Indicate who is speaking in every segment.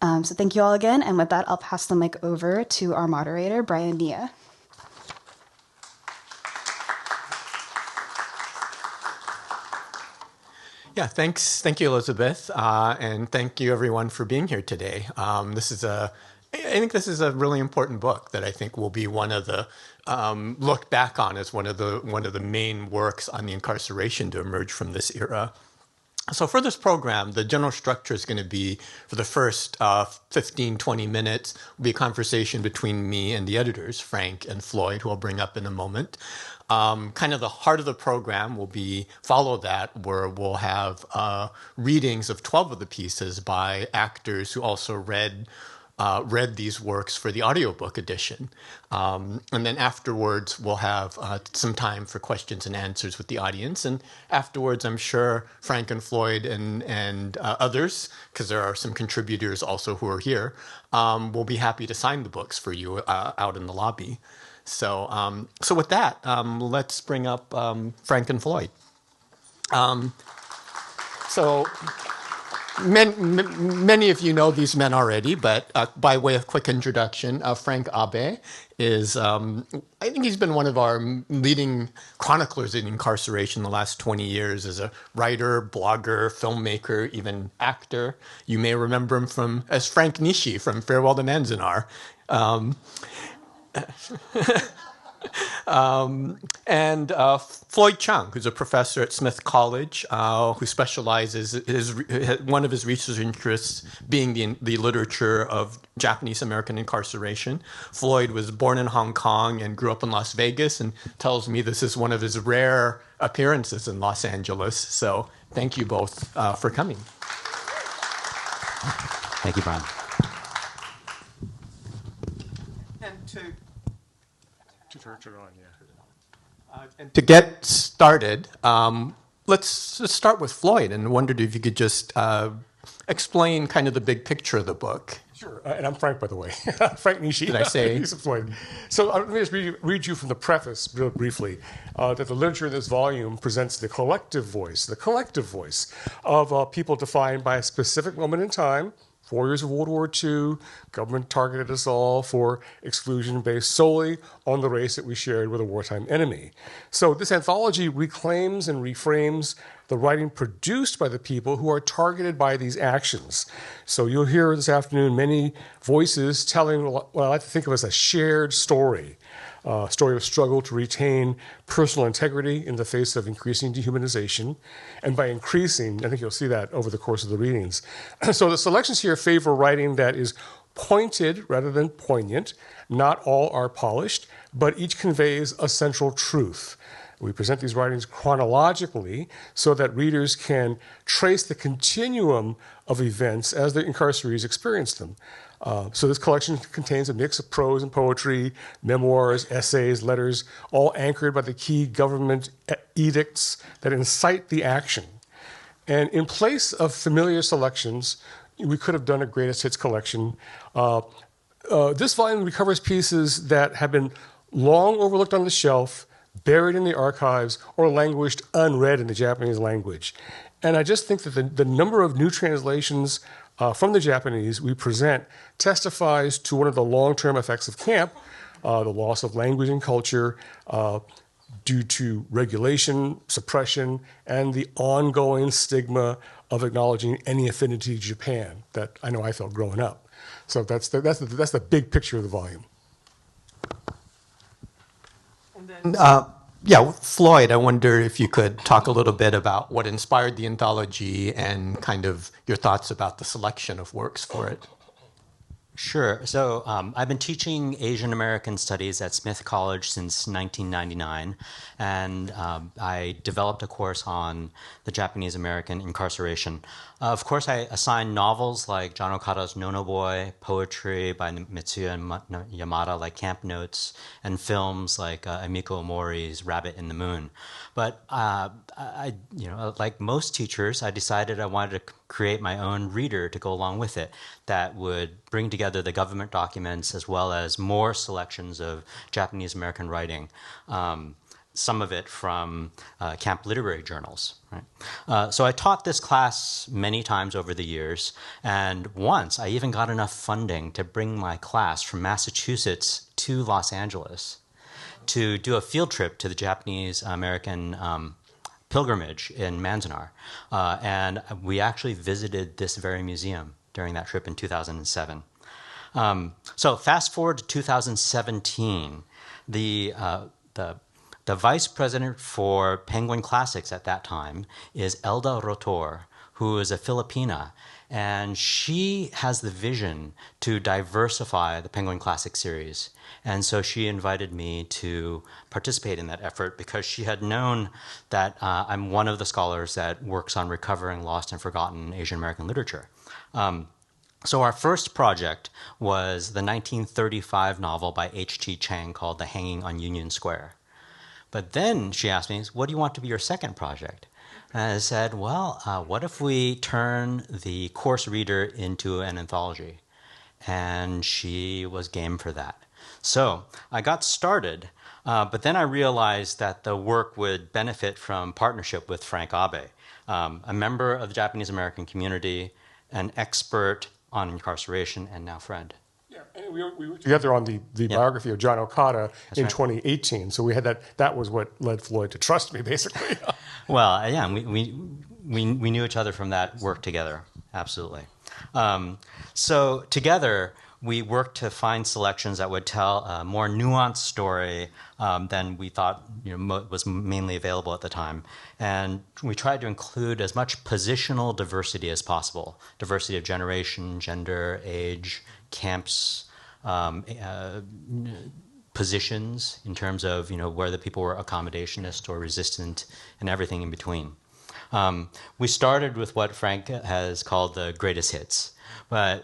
Speaker 1: So thank you all again, and with that, I'll pass the mic over to our moderator, Brian Niiya.
Speaker 2: Yeah, thanks. Thank you, Elizabeth, and thank you everyone for being here today. I think this is a really important book that I think will be one of the looked back on as one of the main works on the incarceration to emerge from this era. So for this program, the general structure is going to be, for the first 15, 20 minutes, will be a conversation between me and the editors, Frank and Floyd, who I'll bring up in a moment. Kind of the heart of the program will be, follow that, where we'll have readings of 12 of the pieces by actors who also read these works for the audiobook edition. And then afterwards, we'll have some time for questions and answers with the audience. And afterwards, I'm sure Frank and Floyd and others, because there are some contributors also who are here, will be happy to sign the books for you out in the lobby. So with that, let's bring up Frank and Floyd. Many of you know these men already, but by way of quick introduction, Frank Abe is, I think he's been one of our leading chroniclers in incarceration the last 20 years as a writer, blogger, filmmaker, even actor. You may remember him as Frank Nishi from Farewell to Manzanar. And Floyd Cheung, who's a professor at Smith College, who specializes, one of his research interests being the literature of Japanese American incarceration. Floyd was born in Hong Kong and grew up in Las Vegas, and tells me this is one of his rare appearances in Los Angeles. So thank you both for coming.
Speaker 3: Thank you, Brian.
Speaker 2: And to get started, let's just start with Floyd, and wondered if you could just explain kind of the big picture of the book.
Speaker 4: Sure, and I'm Frank, by the way. Frank Nishi.
Speaker 2: Did I say?
Speaker 4: He's Floyd. So let me just read you from the preface real briefly, that the literature in this volume presents the collective voice of people defined by a specific moment in time. 4 years of World War II, government targeted us all for exclusion based solely on the race that we shared with a wartime enemy. So this anthology reclaims and reframes the writing produced by the people who are targeted by these actions. So you'll hear this afternoon many voices telling what I like to think of as a shared story. Story of struggle to retain personal integrity in the face of increasing dehumanization. And by increasing, I think you'll see that over the course of the readings. So the selections here favor writing that is pointed rather than poignant. Not all are polished, but each conveys a central truth. We present these writings chronologically so that readers can trace the continuum of events as the incarcerees experience them. So this collection contains a mix of prose and poetry, memoirs, essays, letters, all anchored by the key government edicts that incite the action. And in place of familiar selections, we could have done a greatest hits collection. This volume recovers pieces that have been long overlooked on the shelf, buried in the archives, or languished unread in the Japanese language. And I just think that the number of new translations from the Japanese we present testifies to one of the long-term effects of camp, the loss of language and culture due to regulation, suppression, and the ongoing stigma of acknowledging any affinity to Japan that I know I felt growing up. So that's the big picture of the volume.
Speaker 2: And Floyd, I wonder if you could talk a little bit about what inspired the anthology and kind of your thoughts about the selection of works for it.
Speaker 3: Sure. So I've been teaching Asian American studies at Smith College since 1999, and I developed a course on the Japanese American incarceration. Of course, I assign novels like John Okada's Nono Boy, poetry by Mitsuya Yamada like Camp Notes, and films like Emiko Omori's Rabbit in the Moon. But like most teachers, I decided I wanted to create my own reader to go along with it that would bring together the government documents as well as more selections of Japanese American writing. some of it from camp literary journals. Right? So I taught this class many times over the years, and once I even got enough funding to bring my class from Massachusetts to Los Angeles to do a field trip to the Japanese American pilgrimage in Manzanar. And we actually visited this very museum during that trip in 2007. So fast forward to 2017, the vice president for Penguin Classics at that time is Elda Rotor, who is a Filipina, and she has the vision to diversify the Penguin Classic series. And so she invited me to participate in that effort because she had known that I'm one of the scholars that works on recovering lost and forgotten Asian American literature. So our first project was the 1935 novel by H.T. Cheung called The Hanging on Union Square. But then she asked me, what do you want to be your second project? And I said, well, what if we turn the course reader into an anthology? And she was game for that. So I got started, but then I realized that the work would benefit from partnership with Frank Abe, a member of the Japanese American community, an expert on incarceration, and now friend.
Speaker 4: Yeah, and we were together on the biography of John Okada in 2018. So we had that was what led Floyd to trust me, basically.
Speaker 3: Well, yeah, we knew each other from that work together, absolutely. So together, we worked to find selections that would tell a more nuanced story than we thought was mainly available at the time. And we tried to include as much positional diversity as possible. Diversity of generation, gender, age, camps, positions in terms of where the people were accommodationist or resistant and everything in between. We started with what Frank has called the greatest hits. But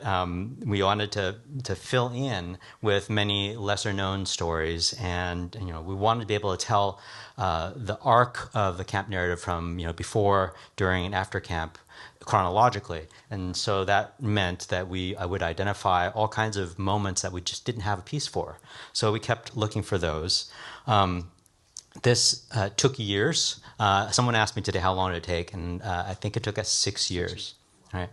Speaker 3: we wanted to fill in with many lesser-known stories, and we wanted to be able to tell the arc of the camp narrative from before, during, and after camp chronologically. And so that meant that I would identify all kinds of moments that we just didn't have a piece for. So we kept looking for those. This took years. Someone asked me today how long did it take, and I think it took us 6 years. Right.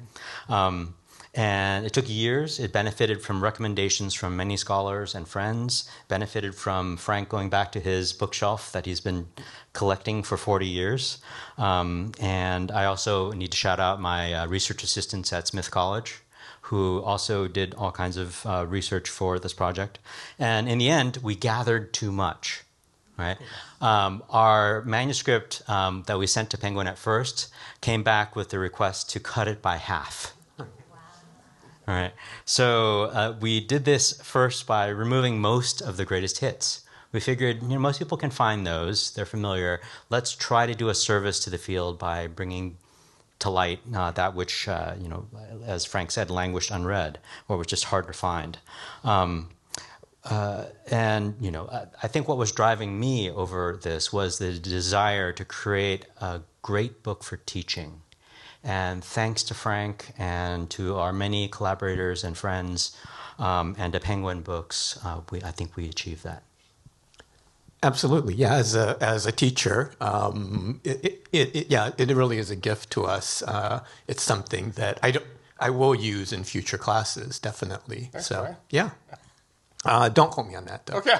Speaker 3: And it took years. It benefited from recommendations from many scholars and friends, benefited from Frank going back to his bookshelf that he's been collecting for 40 years. And I also need to shout out my research assistants at Smith College, who also did all kinds of research for this project. And in the end, we gathered too much. Right. Our manuscript that we sent to Penguin at first came back with the request to cut it by half. All right. So we did this first by removing most of the greatest hits. We figured, most people can find those; they're familiar. Let's try to do a service to the field by bringing to light that which, as Frank said, languished, unread, or was just hard to find. I think what was driving me over this was the desire to create a great book for teaching. And thanks to Frank and to our many collaborators and friends and to Penguin Books, I think we achieved that.
Speaker 2: Absolutely, yeah. As a teacher, it really is a gift to us. It's something that I will use in future classes, definitely.
Speaker 4: Thanks,
Speaker 2: so,
Speaker 4: Brian.
Speaker 2: yeah. Don't quote me on that, though.
Speaker 4: Okay.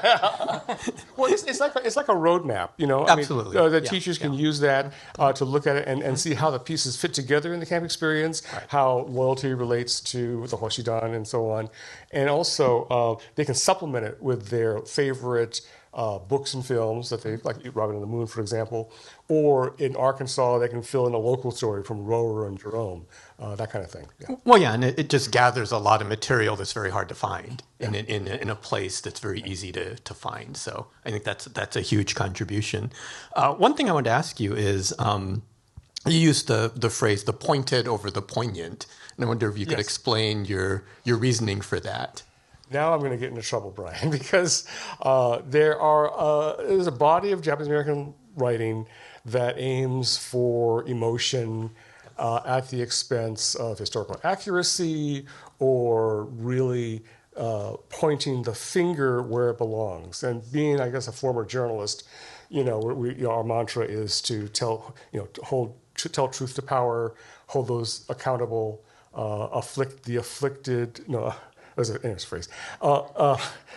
Speaker 4: Well, it's like a roadmap,
Speaker 2: Absolutely.
Speaker 4: The teachers can use that to look at it and see how the pieces fit together in the camp experience, how loyalty relates to the Hoshidan and so on. And also, they can supplement it with their favorite books and films that they like, Robin and the Moon, for example. Or in Arkansas, they can fill in a local story from Rower and Jerome, that kind of thing. Yeah.
Speaker 2: Well, yeah, and it just gathers a lot of material that's very hard to find in a place that's very easy to find. So I think that's a huge contribution. One thing I wanted to ask you is you used the phrase "the pointed over the poignant," and I wonder if you could explain your reasoning for that.
Speaker 4: Now I'm going to get into trouble, Brian, because there's a body of Japanese American writing that aims for emotion at the expense of historical accuracy or really pointing the finger where it belongs. And being, I guess, a former journalist, Our mantra is to tell, tell truth to power, hold those accountable, afflict the afflicted. No, there's a phrase.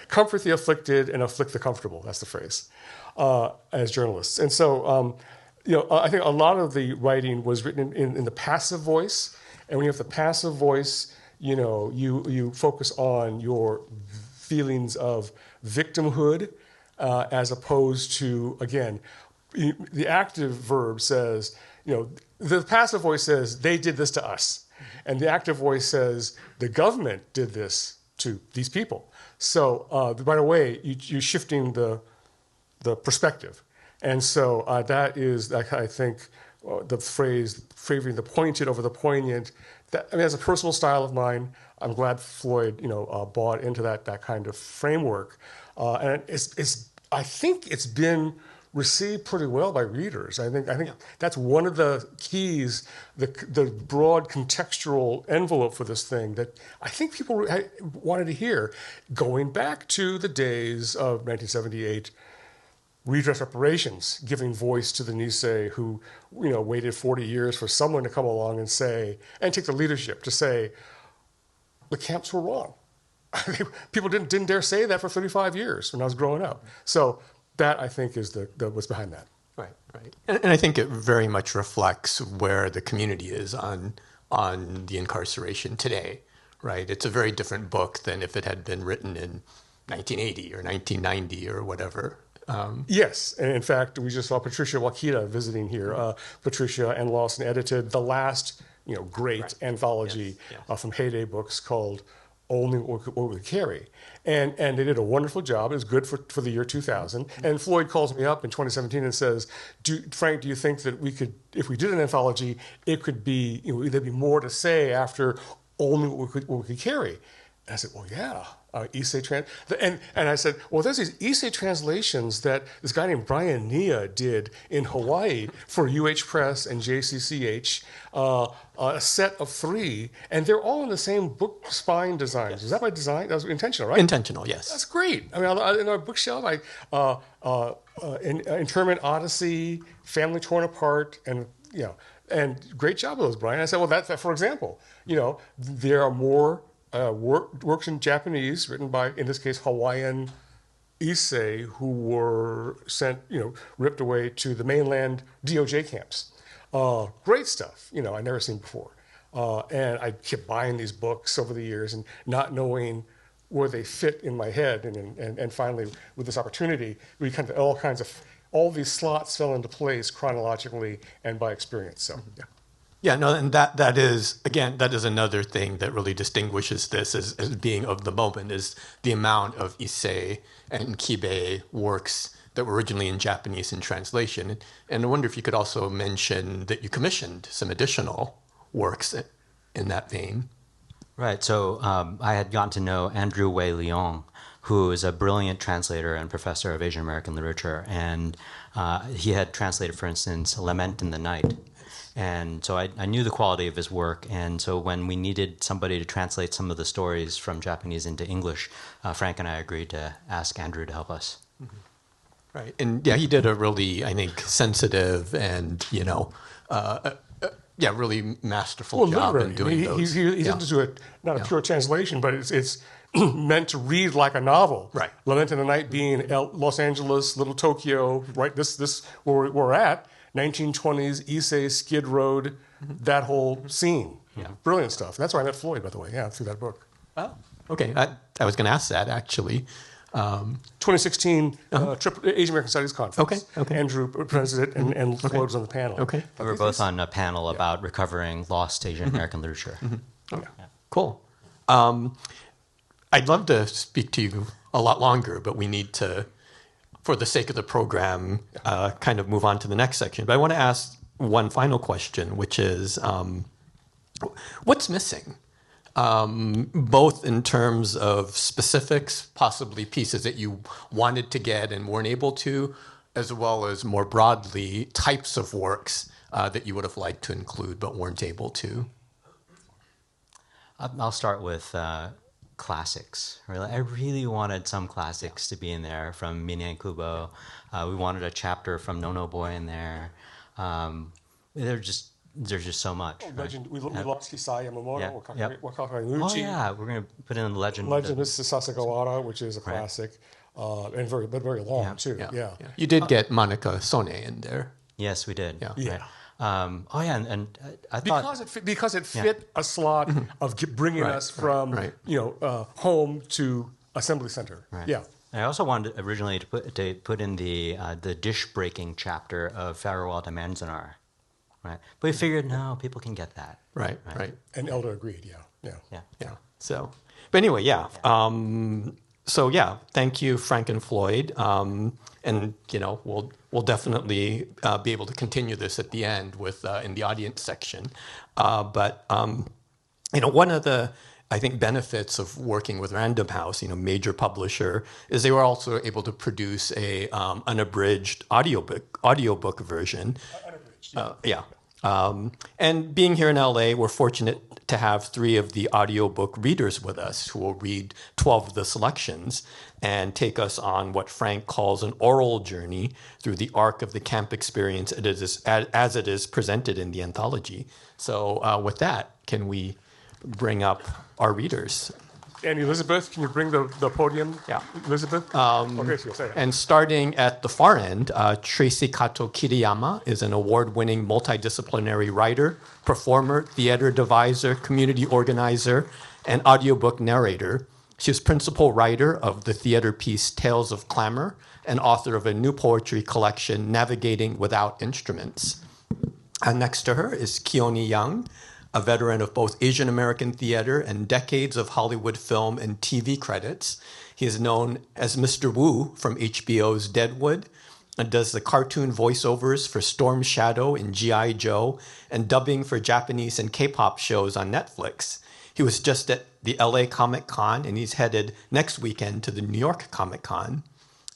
Speaker 4: Comfort the afflicted and afflict the comfortable. That's the phrase. As journalists, and so I think a lot of the writing was written in the passive voice, and when you have the passive voice, you focus on your feelings of victimhood, as opposed to, again, the active verb says, the passive voice says they did this to us, and the active voice says the government did this to these people. So right away you're shifting the perspective. And so that is, I think, the phrase, favoring the pointed over the poignant. As a personal style of mine, I'm glad Floyd, bought into that kind of framework. And I think it's been received pretty well by readers. I think that's one of the keys, the broad contextual envelope for this thing that I think people wanted to hear, going back to the days of 1978. Redress reparations, giving voice to the Nisei who, waited 40 years for someone to come along and say, and take the leadership to say, the camps were wrong. People didn't dare say that for 35 years when I was growing up. So that, I think, is what's behind that.
Speaker 2: Right. And I think it very much reflects where the community is on the incarceration today, right? It's a very different book than if it had been written in 1980 or 1990 or whatever.
Speaker 4: Yes, and in fact, we just saw Patricia Wakita visiting here. Patricia and Lawson edited the last, great anthology from Heyday Books called "Only What We Carry," and they did a wonderful job. It was good for the year 2000. And Floyd calls me up in 2017 and says, "Frank, do you think that we could, if we did an anthology, it could be, there'd be more to say after Only What We Could Carry?" And I said, "Well, yeah." And I said, well, there's these Issei translations that this guy named Brian Niiya did in Hawaii for UH Press and JCCH, a set of 3, and they're all in the same book spine designs. Yes. Is that by design? That was intentional, right?
Speaker 2: Intentional, yes.
Speaker 4: That's great. In our bookshelf, Interment Odyssey, Family Torn Apart, and great job of those, Brian. I said, well, that for example, there are more works in Japanese written by, in this case, Hawaiian Issei who were sent, ripped away to the mainland DOJ camps. Great stuff, I'd never seen before. And I kept buying these books over the years and not knowing where they fit in my head. And finally, with this opportunity, we kind of all these slots fell into place chronologically and by experience. So, yeah.
Speaker 2: Yeah, no, and that is another thing that really distinguishes this as being of the moment, is the amount of Issei and Kibe works that were originally in Japanese in translation. And I wonder if you could also mention that you commissioned some additional works in that vein.
Speaker 3: Right, so I had gotten to know Andrew Wei Leong, who is a brilliant translator and professor of Asian American literature. And he had translated, for instance, Lament in the Night. And so I knew the quality of his work, and so when we needed somebody to translate some of the stories from Japanese into English, Frank and I agreed to ask Andrew to help us.
Speaker 2: Mm-hmm. Right, and yeah, he did a really, I think, sensitive and really masterful job in doing those.
Speaker 4: He didn't do it, not a pure translation, but it's meant to read like a novel.
Speaker 2: Right.
Speaker 4: Lament in the Night being Los Angeles, Little Tokyo, right? This where we're at. 1920s, Issei, Skid Road, that whole scene. Yeah. Brilliant stuff. And that's where I met Floyd, by the way, through that book.
Speaker 2: Oh, okay. I was going to ask that, actually.
Speaker 4: 2016 Asian American Studies Conference.
Speaker 2: Okay.
Speaker 4: Andrew presented it, and Floyd was on the panel.
Speaker 2: Okay.
Speaker 3: We were both on a panel about recovering lost Asian American literature.
Speaker 2: Mm-hmm. Oh, yeah. Cool. I'd love to speak to you a lot longer, but we need to, for the sake of the program, kind of move on to the next section. But I want to ask one final question, which is, what's missing? Both in terms of specifics, possibly pieces that you wanted to get and weren't able to, as well as more broadly, types of works that you would have liked to include but weren't able to.
Speaker 3: I'll start with classics. Really, I really wanted some classics to be in there from Mina and Kubo. We wanted a chapter from No No Boy in there. There's just so much.
Speaker 4: Oh,
Speaker 3: right?
Speaker 4: legend. We lost Hisai Yamamoto. Wakakari
Speaker 3: Oh yeah, we're gonna put in the legend.
Speaker 4: Legend of Mrs. Sasagawara, which is a classic, and very long too. Yeah.
Speaker 2: You did get Monica Sone in there.
Speaker 3: Yes, we did.
Speaker 2: Yeah.
Speaker 3: Right. And I thought
Speaker 4: Because it fit a slot of bringing us from home to Assembly Center.
Speaker 3: Right.
Speaker 4: Yeah.
Speaker 3: I also wanted originally to put in the dish breaking chapter of Farewell to Manzanar, right? But we figured no, people can get that.
Speaker 2: Right.
Speaker 4: And Elder agreed. Yeah.
Speaker 2: So, but anyway, So thank you, Frank and Floyd. And we'll definitely be able to continue this at the end with in the audience section. But one of the I think benefits of working with Random House, major publisher, is they were also able to produce a unabridged audiobook version. And being here in LA, we're fortunate to have 3 of the audiobook readers with us who will read 12 of the selections and take us on what Frank calls an oral journey through the arc of the camp experience as it is presented in the anthology. So with that, can we bring up our readers?
Speaker 4: And Elizabeth, can you bring the podium?
Speaker 2: Yeah.
Speaker 4: Elizabeth? Okay, so say it.
Speaker 2: And starting at the far end, Traci Kato-Kiriyama is an award-winning multidisciplinary writer, performer, theater deviser, community organizer, and audiobook narrator. She was principal writer of the theater piece Tales of Clamor and author of a new poetry collection, Navigating Without Instruments. Next to her is Keone Young, a veteran of both Asian American theater and decades of Hollywood film and TV credits. He is known as Mr. Wu from HBO's Deadwood and does the cartoon voiceovers for Storm Shadow and G.I. Joe and dubbing for Japanese and K-pop shows on Netflix. He was just at the LA Comic Con, and he's headed next weekend to the New York Comic Con.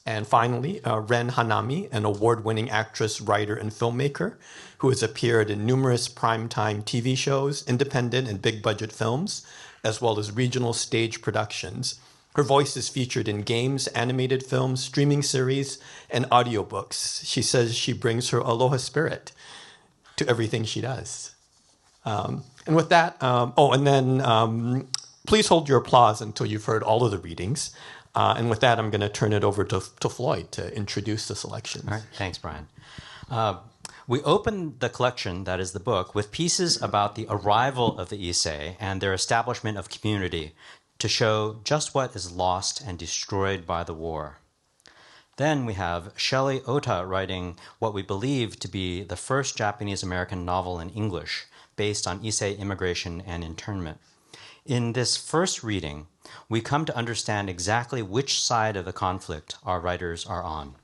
Speaker 2: And finally, Ren Hanami, an award-winning actress, writer, and filmmaker who has appeared in numerous primetime TV shows, independent and big-budget films, as well as regional stage productions. Her voice is featured in games, animated films, streaming series, and audiobooks. She says she brings her aloha spirit to everything she does. And with that, please hold your applause until you've heard all of the readings. And with that, I'm going to turn it over to Floyd to introduce the selections.
Speaker 3: All right, thanks, Brian. We opened the collection, that is the book, with pieces about the arrival of the Issei and their establishment of community to show just what is lost and destroyed by the war. Then we have Shelley Ota writing what we believe to be the first Japanese-American novel in English, based on Issei immigration and internment. In this first reading, we come to understand exactly which side of the conflict our writers are on.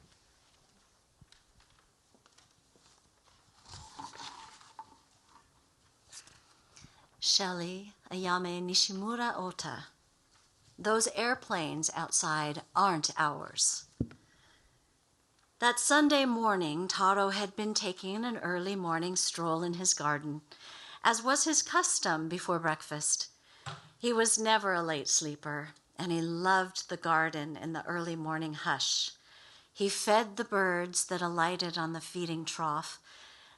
Speaker 5: Shelley Ayame Nishimura Ota. Those airplanes outside aren't ours. That Sunday morning, Taro had been taking an early morning stroll in his garden, as was his custom before breakfast. He was never a late sleeper, and he loved the garden in the early morning hush. He fed the birds that alighted on the feeding trough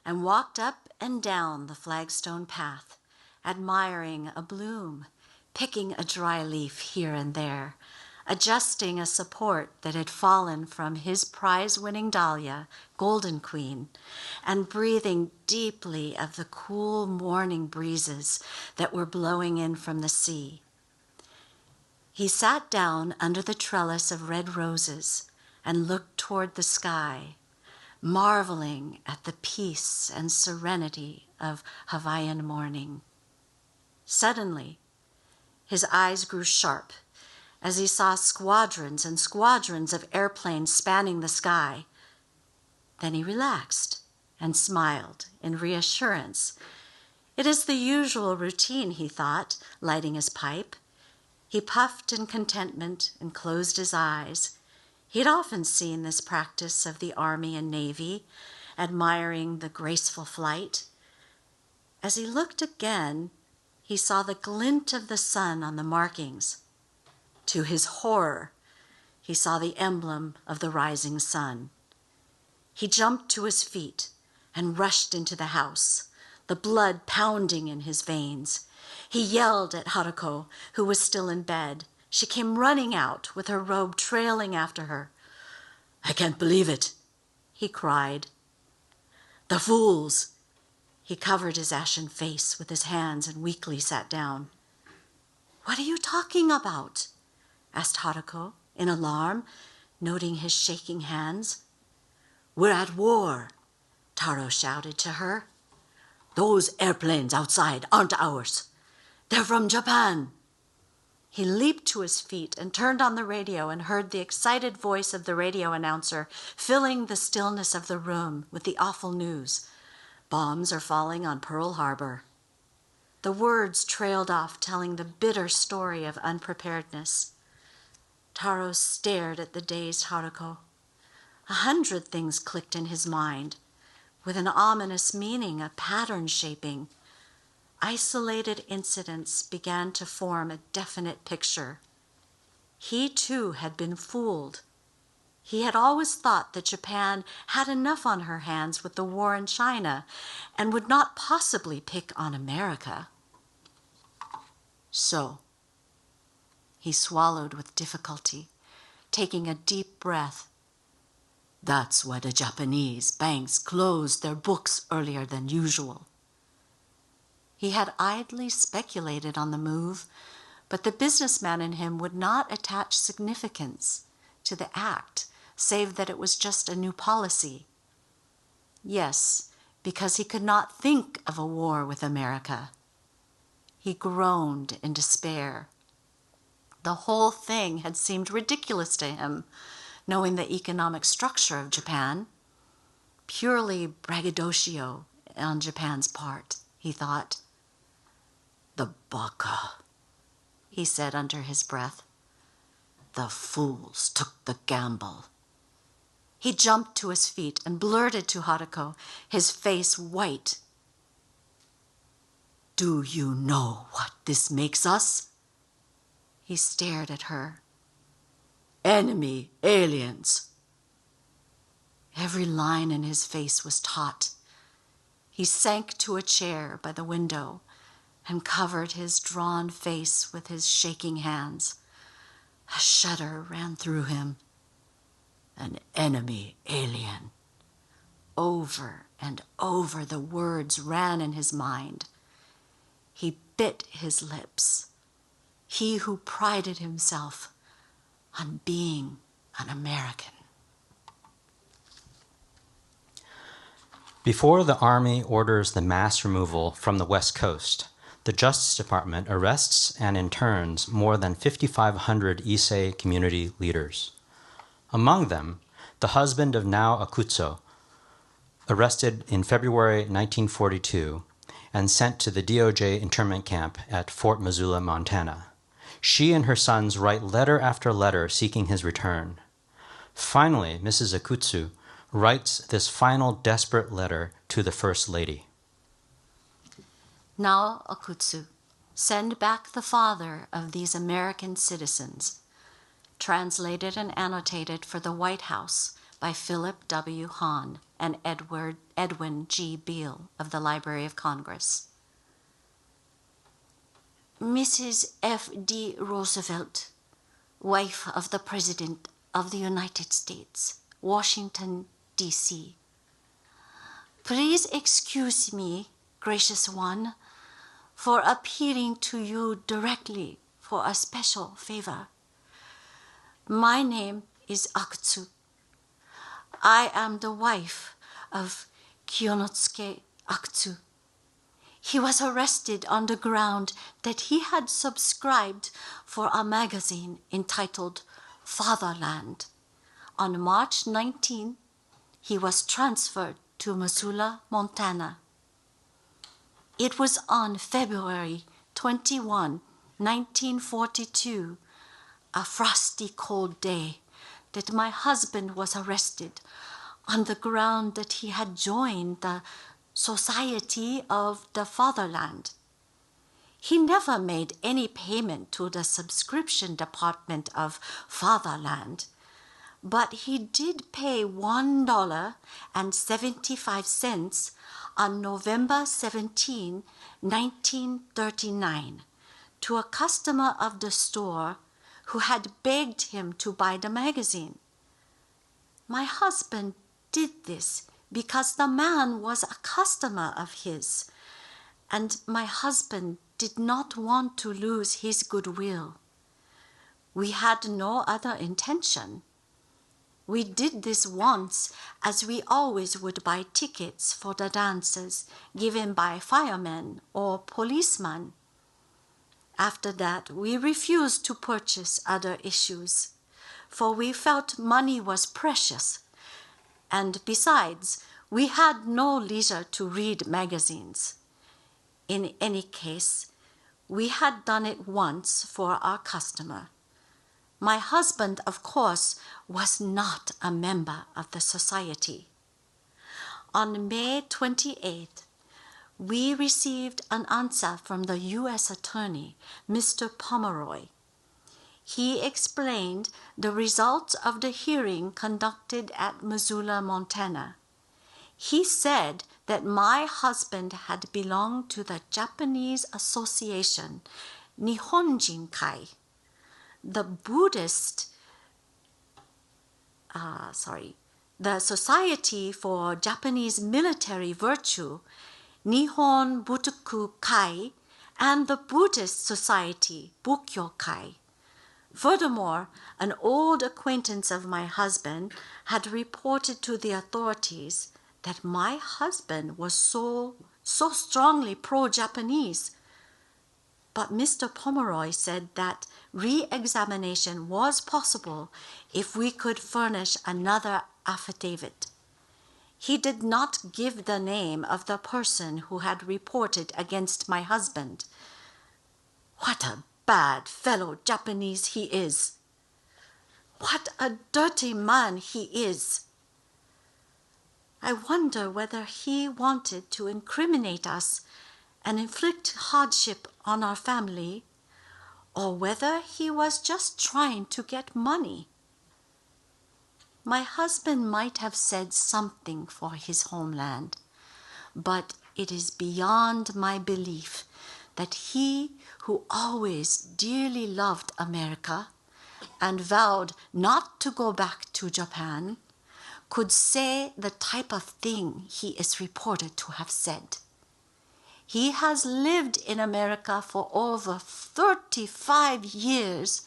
Speaker 5: and walked up and down the flagstone path, admiring a bloom, picking a dry leaf here and there, adjusting a support that had fallen from his prize-winning dahlia, Golden Queen, and breathing deeply of the cool morning breezes that were blowing in from the sea. He sat down under the trellis of red roses and looked toward the sky, marveling at the peace and serenity of Hawaiian morning. Suddenly, his eyes grew sharp as he saw squadrons and squadrons of airplanes spanning the sky. Then he relaxed and smiled in reassurance. It is the usual routine, he thought, lighting his pipe. He puffed in contentment and closed his eyes. He'd often seen this practice of the Army and Navy, admiring the graceful flight. As he looked again, he saw the glint of the sun on the markings. To his horror, he saw the emblem of the rising sun. He jumped to his feet and rushed into the house, the blood pounding in his veins. He yelled at Haruko, who was still in bed. She came running out with her robe trailing after her. "I can't believe it," he cried. "The fools!" He covered his ashen face with his hands and weakly sat down. "What are you talking about?" asked Haruko in alarm, noting his shaking hands. "We're at war," Taro shouted to her. "Those airplanes outside aren't ours. They're from Japan." He leaped to his feet and turned on the radio and heard the excited voice of the radio announcer filling the stillness of the room with the awful news. "Bombs are falling on Pearl Harbor." The words trailed off, telling the bitter story of unpreparedness. Taro stared at the dazed Haruko. 100 things clicked in his mind, with an ominous meaning, a pattern shaping. Isolated incidents began to form a definite picture. He too had been fooled. He had always thought that Japan had enough on her hands with the war in China and would not possibly pick on America. So, he swallowed with difficulty, taking a deep breath. "That's why the Japanese banks closed their books earlier than usual." He had idly speculated on the move, but the businessman in him would not attach significance to the act, save that it was just a new policy. Yes, because he could not think of a war with America. He groaned in despair. The whole thing had seemed ridiculous to him, knowing the economic structure of Japan. Purely braggadocio on Japan's part, he thought. "The baka," he said under his breath. "The fools took the gamble." He jumped to his feet and blurted to Haruko, his face white. "Do you know what this makes us?" He stared at her. "Enemy aliens." Every line in his face was taut. He sank to a chair by the window and covered his drawn face with his shaking hands. A shudder ran through him. "An enemy alien." Over and over the words ran in his mind. He bit his lips. He who prided himself on being an American.
Speaker 3: Before the Army orders the mass removal from the West Coast, the Justice Department arrests and interns more than 5,500 Issei community leaders. Among them, the husband of Nao Akutsu, arrested in February 1942 and sent to the DOJ internment camp at Fort Missoula, Montana. She and her sons write letter after letter seeking his return. Finally, Mrs. Akutsu writes this final desperate letter to the First Lady.
Speaker 5: "Nao Akutsu, send back the father of these American citizens." Translated and annotated for the White House by Philip W. Hahn and Edwin G. Beale of the Library of Congress. Mrs. F.D. Roosevelt, wife of the President of the United States, Washington, D.C. Please excuse me, gracious one, for appealing to you directly for a special favor. My name is Akutsu. I am the wife of Kiyonosuke Akutsu. He was arrested on the ground that he had subscribed for a magazine entitled Fatherland. On March 19, he was transferred to Missoula, Montana. It was on February 21, 1942, a frosty cold day, that my husband was arrested on the ground that he had joined the Society of the Fatherland. He never made any payment to the subscription department of Fatherland, but he did pay $1.75 on November 17, 1939, to a customer of the store who had begged him to buy the magazine. My husband did this because the man was a customer of his, and my husband did not want to lose his goodwill. We had no other intention. We did this once, as we always would buy tickets for the dances given by firemen or policemen. After that, we refused to purchase other issues, for we felt money was precious, and besides, we had no leisure to read magazines. In any case, we had done it once for our customer. My husband, of course, was not a member of the society. On May 28th, we received an answer from the U.S. Attorney, Mr. Pomeroy. He explained the results of the hearing conducted at Missoula, Montana. He said that my husband had belonged to the Japanese association, Nihonjin-kai, the Society for Japanese Military Virtue, Nihon Butoku Kai, and the Buddhist Society, Bukkyo Kai. Furthermore, an old acquaintance of my husband had reported to the authorities that my husband was so strongly pro-Japanese. But Mr. Pomeroy said that re-examination was possible if we could furnish another affidavit. He did not give the name of the person who had reported against my husband. What a bad fellow Japanese he is! What a dirty man he is! I wonder whether he wanted to incriminate us and inflict hardship on our family, or whether he was just trying to get money. My husband might have said something for his homeland, but it is beyond my belief that he, who always dearly loved America and vowed not to go back to Japan, could say the type of thing he is reported to have said. He has lived in America for over 35 years,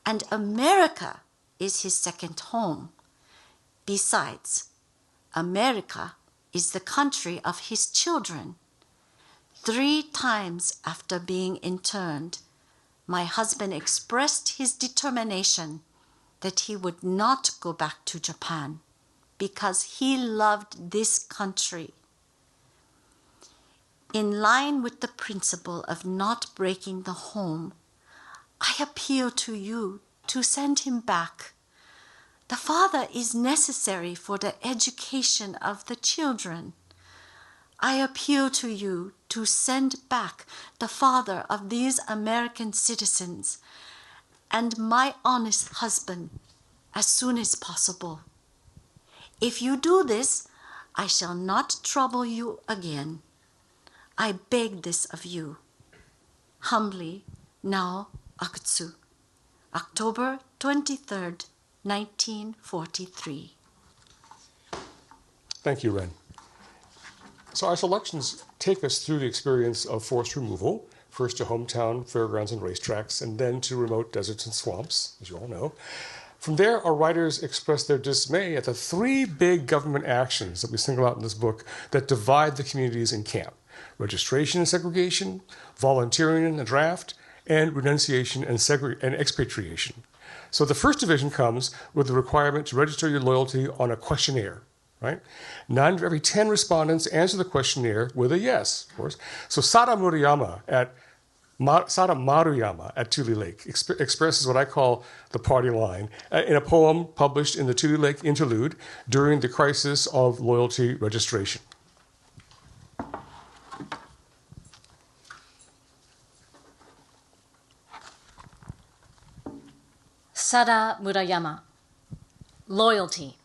Speaker 5: and America is his second home. Besides, America is the country of his children. 3 times after being interned, my husband expressed his determination that he would not go back to Japan because he loved this country. In line with the principle of not breaking the home, I appeal to you to send him back. The father is necessary for the education of the children. I appeal to you to send back the father of these American citizens and my honest husband as soon as possible. If you do this, I shall not trouble you again. I beg this of you. Humbly, Nao Akutsu, October 23rd, 1943.
Speaker 4: Thank you, Ren. So our selections take us through the experience of forced removal, first to hometown fairgrounds and racetracks, and then to remote deserts and swamps, as you all know. From there, our writers express their dismay at the 3 big government actions that we single out in this book that divide the communities in camp: registration and segregation, volunteering in the draft, and renunciation and expatriation. So the first division comes with the requirement to register your loyalty on a questionnaire, right? 9 of every 10 respondents answer the questionnaire with a yes, of course. So Sada Maruyama at Tule Lake expresses what I call the party line in a poem published in the Tule Lake Interlude during the crisis of loyalty registration.
Speaker 6: Sada Murayama. Loyalty.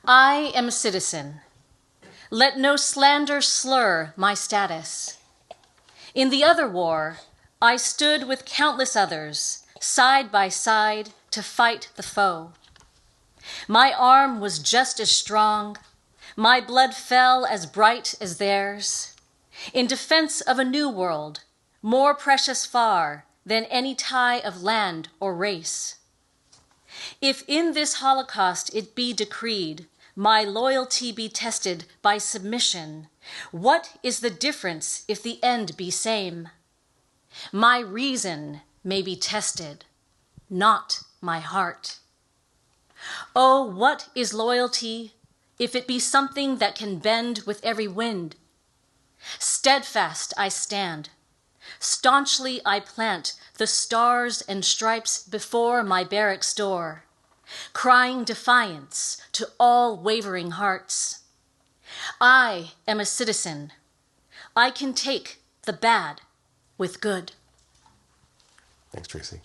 Speaker 6: I am a citizen. Let no slander slur my status. In the other war, I stood with countless others, side by side, to fight the foe. My arm was just as strong. My blood fell as bright as theirs. In defense of a new world, more precious far than any tie of land or race. If in this Holocaust it be decreed, my loyalty be tested by submission, what is the difference if the end be same? My reason may be tested, not my heart. Oh, what is loyalty if it be something that can bend with every wind? Steadfast I stand. Staunchly I plant the stars and stripes before my barracks door, crying defiance to all wavering hearts. I am a citizen. I can take the bad with good.
Speaker 4: Thanks, Tracy.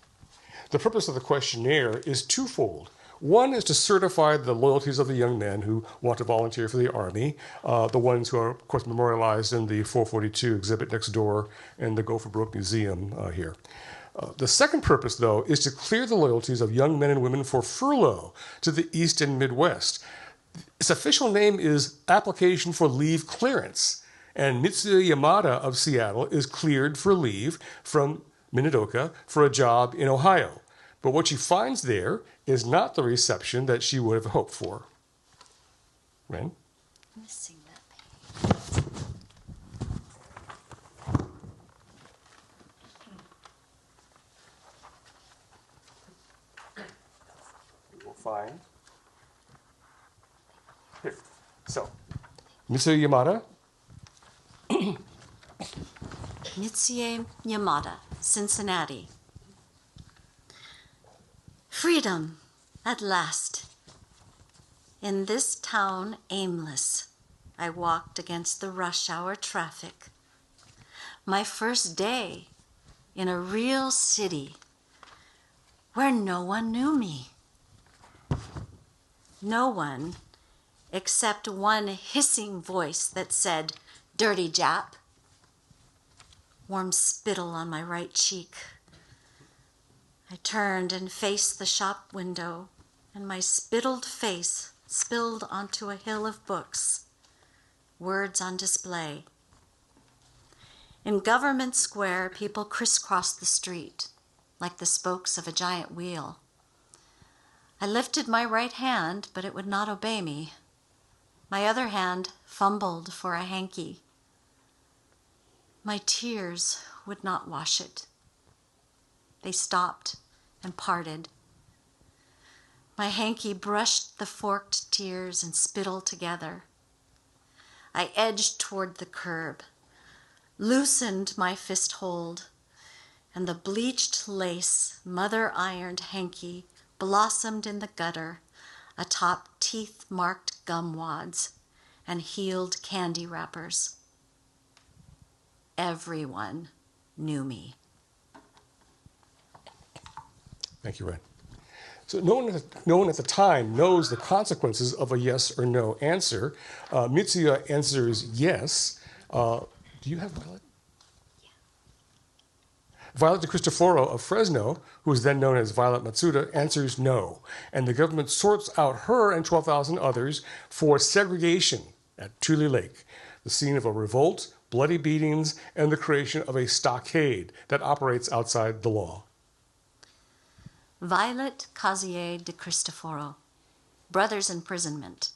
Speaker 4: The purpose of the questionnaire is twofold. One is to certify the loyalties of the young men who want to volunteer for the Army, the ones who are, of course, memorialized in the 442 exhibit next door and the Go for Broke Museum here. The second purpose, though, is to clear the loyalties of young men and women for furlough to the East and Midwest. Its official name is Application for Leave Clearance, and Mitsuya Yamada of Seattle is cleared for leave from Minidoka for a job in Ohio. But what she finds there is not the reception that she would have hoped for. Ren?
Speaker 5: Missing that page.
Speaker 4: We will find here. So, Mitsuya Yamada.
Speaker 5: Mitsuya Yamada, Cincinnati. Freedom, at last. In this town, aimless, I walked against the rush hour traffic. My first day in a real city where no one knew me. No one except one hissing voice that said, "Dirty Jap." Warm spittle on my right cheek. I turned and faced the shop window, and my spittled face spilled onto a hill of books, words on display. In Government Square, people crisscrossed the street like the spokes of a giant wheel. I lifted my right hand, but it would not obey me. My other hand fumbled for a hanky. My tears would not wash it. They stopped and parted. My hanky brushed the forked tears and spittle together. I edged toward the curb, loosened my fist hold, and the bleached lace, mother-ironed hanky blossomed in the gutter atop teeth-marked gum wads and healed candy wrappers. Everyone knew me.
Speaker 4: Thank you, Ren. So no one at the time knows the consequences of a yes or no answer. Mitsuya answers yes. Do you have Violet? Yeah. Violet de Cristoforo of Fresno, who is then known as Violet Matsuda, answers no. And the government sorts out her and 12,000 others for segregation at Tule Lake, the scene of a revolt, bloody beatings, and the creation of a stockade that operates outside the law.
Speaker 5: Violet Kazuye de Cristoforo, Brother's Imprisonment.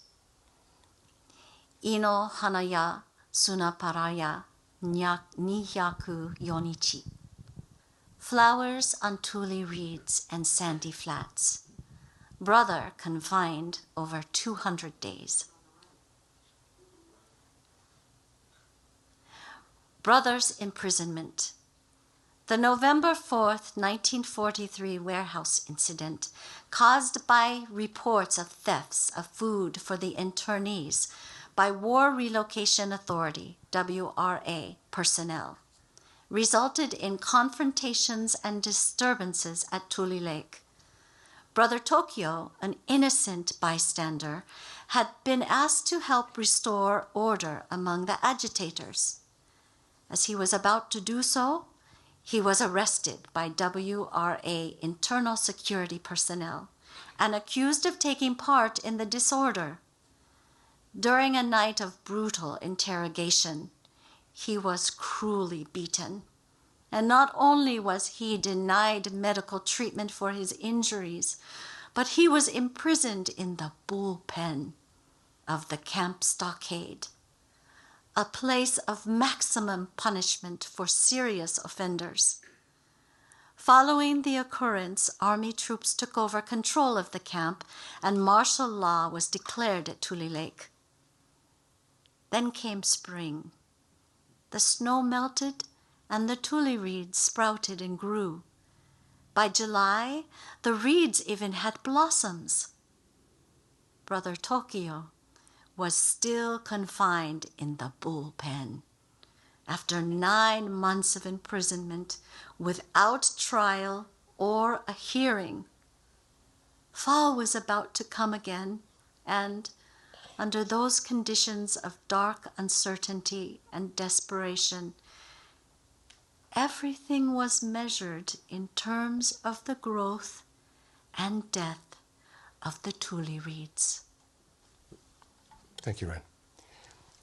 Speaker 5: Ino hanaya sunaparaya niyaku yonichi. Flowers on tule reeds and sandy flats. Brother confined over 200 days. Brother's Imprisonment. The November 4th, 1943 warehouse incident, caused by reports of thefts of food for the internees by War Relocation Authority, WRA, personnel, resulted in confrontations and disturbances at Tule Lake. Brother Tokyo, an innocent bystander, had been asked to help restore order among the agitators. As he was about to do so, he was arrested by WRA internal security personnel and accused of taking part in the disorder. During a night of brutal interrogation, he was cruelly beaten. And not only was he denied medical treatment for his injuries, but he was imprisoned in the bullpen of the camp stockade, a place of maximum punishment for serious offenders. Following the occurrence, Army troops took over control of the camp and martial law was declared at Tule Lake. Then came spring. The snow melted and the tule reeds sprouted and grew. By July, the reeds even had blossoms. Brother Tokyo was still confined in the bullpen after 9 months of imprisonment without trial or a hearing. Fall was about to come again, and under those conditions of dark uncertainty and desperation, everything was measured in terms of the growth and death of the tule reeds.
Speaker 4: Thank you, Ren.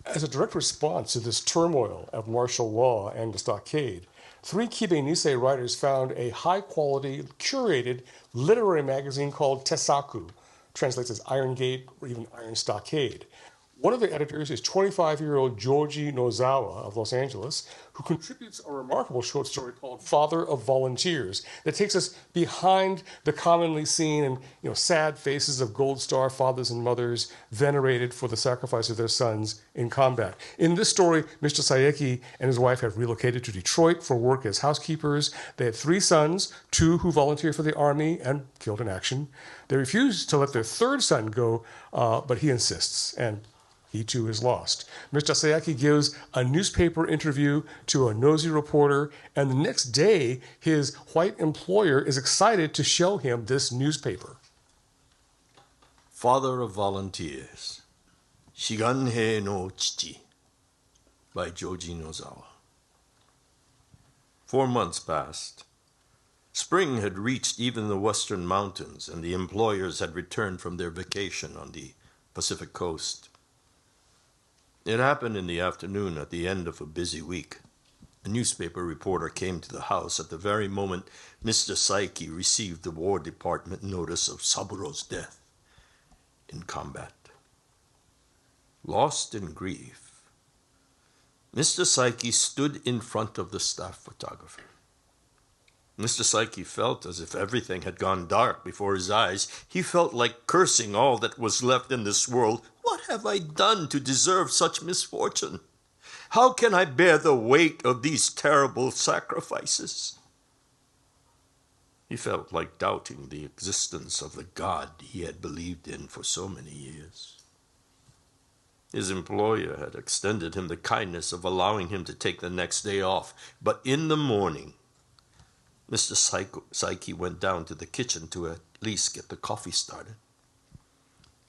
Speaker 4: As a direct response to this turmoil of martial law and the stockade, 3 Kibe Nisei writers found a high-quality, curated literary magazine called Tesaku, translates as Iron Gate or even Iron Stockade. One of the editors is 25-year-old Joji Nozawa of Los Angeles, who contributes a remarkable short story called Father of Volunteers that takes us behind the commonly seen and sad faces of Gold Star fathers and mothers venerated for the sacrifice of their sons in combat. In this story, Mr. Saeki and his wife have relocated to Detroit for work as housekeepers. They had 3 sons, 2 who volunteered for the Army and killed in action. They refused to let their 3rd son go, but he insists, and he too is lost. Mr. Saeki gives a newspaper interview to a nosy reporter, and the next day, his white employer is excited to show him this newspaper.
Speaker 7: Father of Volunteers, Shiganhei no Chichi, by Joji Nozawa. 4 months passed. Spring had reached even the western mountains, and the employers had returned from their vacation on the Pacific coast. It happened in the afternoon at the end of a busy week. A newspaper reporter came to the house at the very moment Mr. Saeki received the War Department notice of Saburo's death in combat. Lost in grief, Mr. Saeki stood in front of the staff photographer. Mr. Saeki felt as if everything had gone dark before his eyes. He felt like cursing all that was left in this world. What have I done to deserve such misfortune? How can I bear the weight of these terrible sacrifices? He felt like doubting the existence of the God he had believed in for so many years. His employer had extended him the kindness of allowing him to take the next day off, but in the morning, Mr. Saeki went down to the kitchen to at least get the coffee started.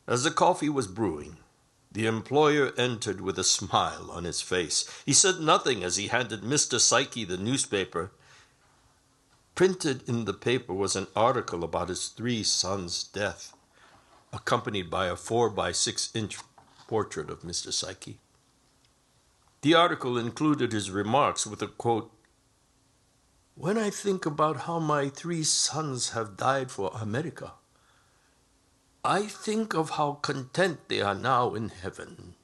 Speaker 7: As the coffee was brewing, the employer entered with a smile on his face. He said nothing as he handed Mr. Saeki the newspaper. Printed in the paper was an article about his 3 sons' death, accompanied by a 4-by-6-inch portrait of Mr. Saeki. The article included his remarks with a quote, "When I think about how my 3 sons have died for America, I think of how content they are now in heaven.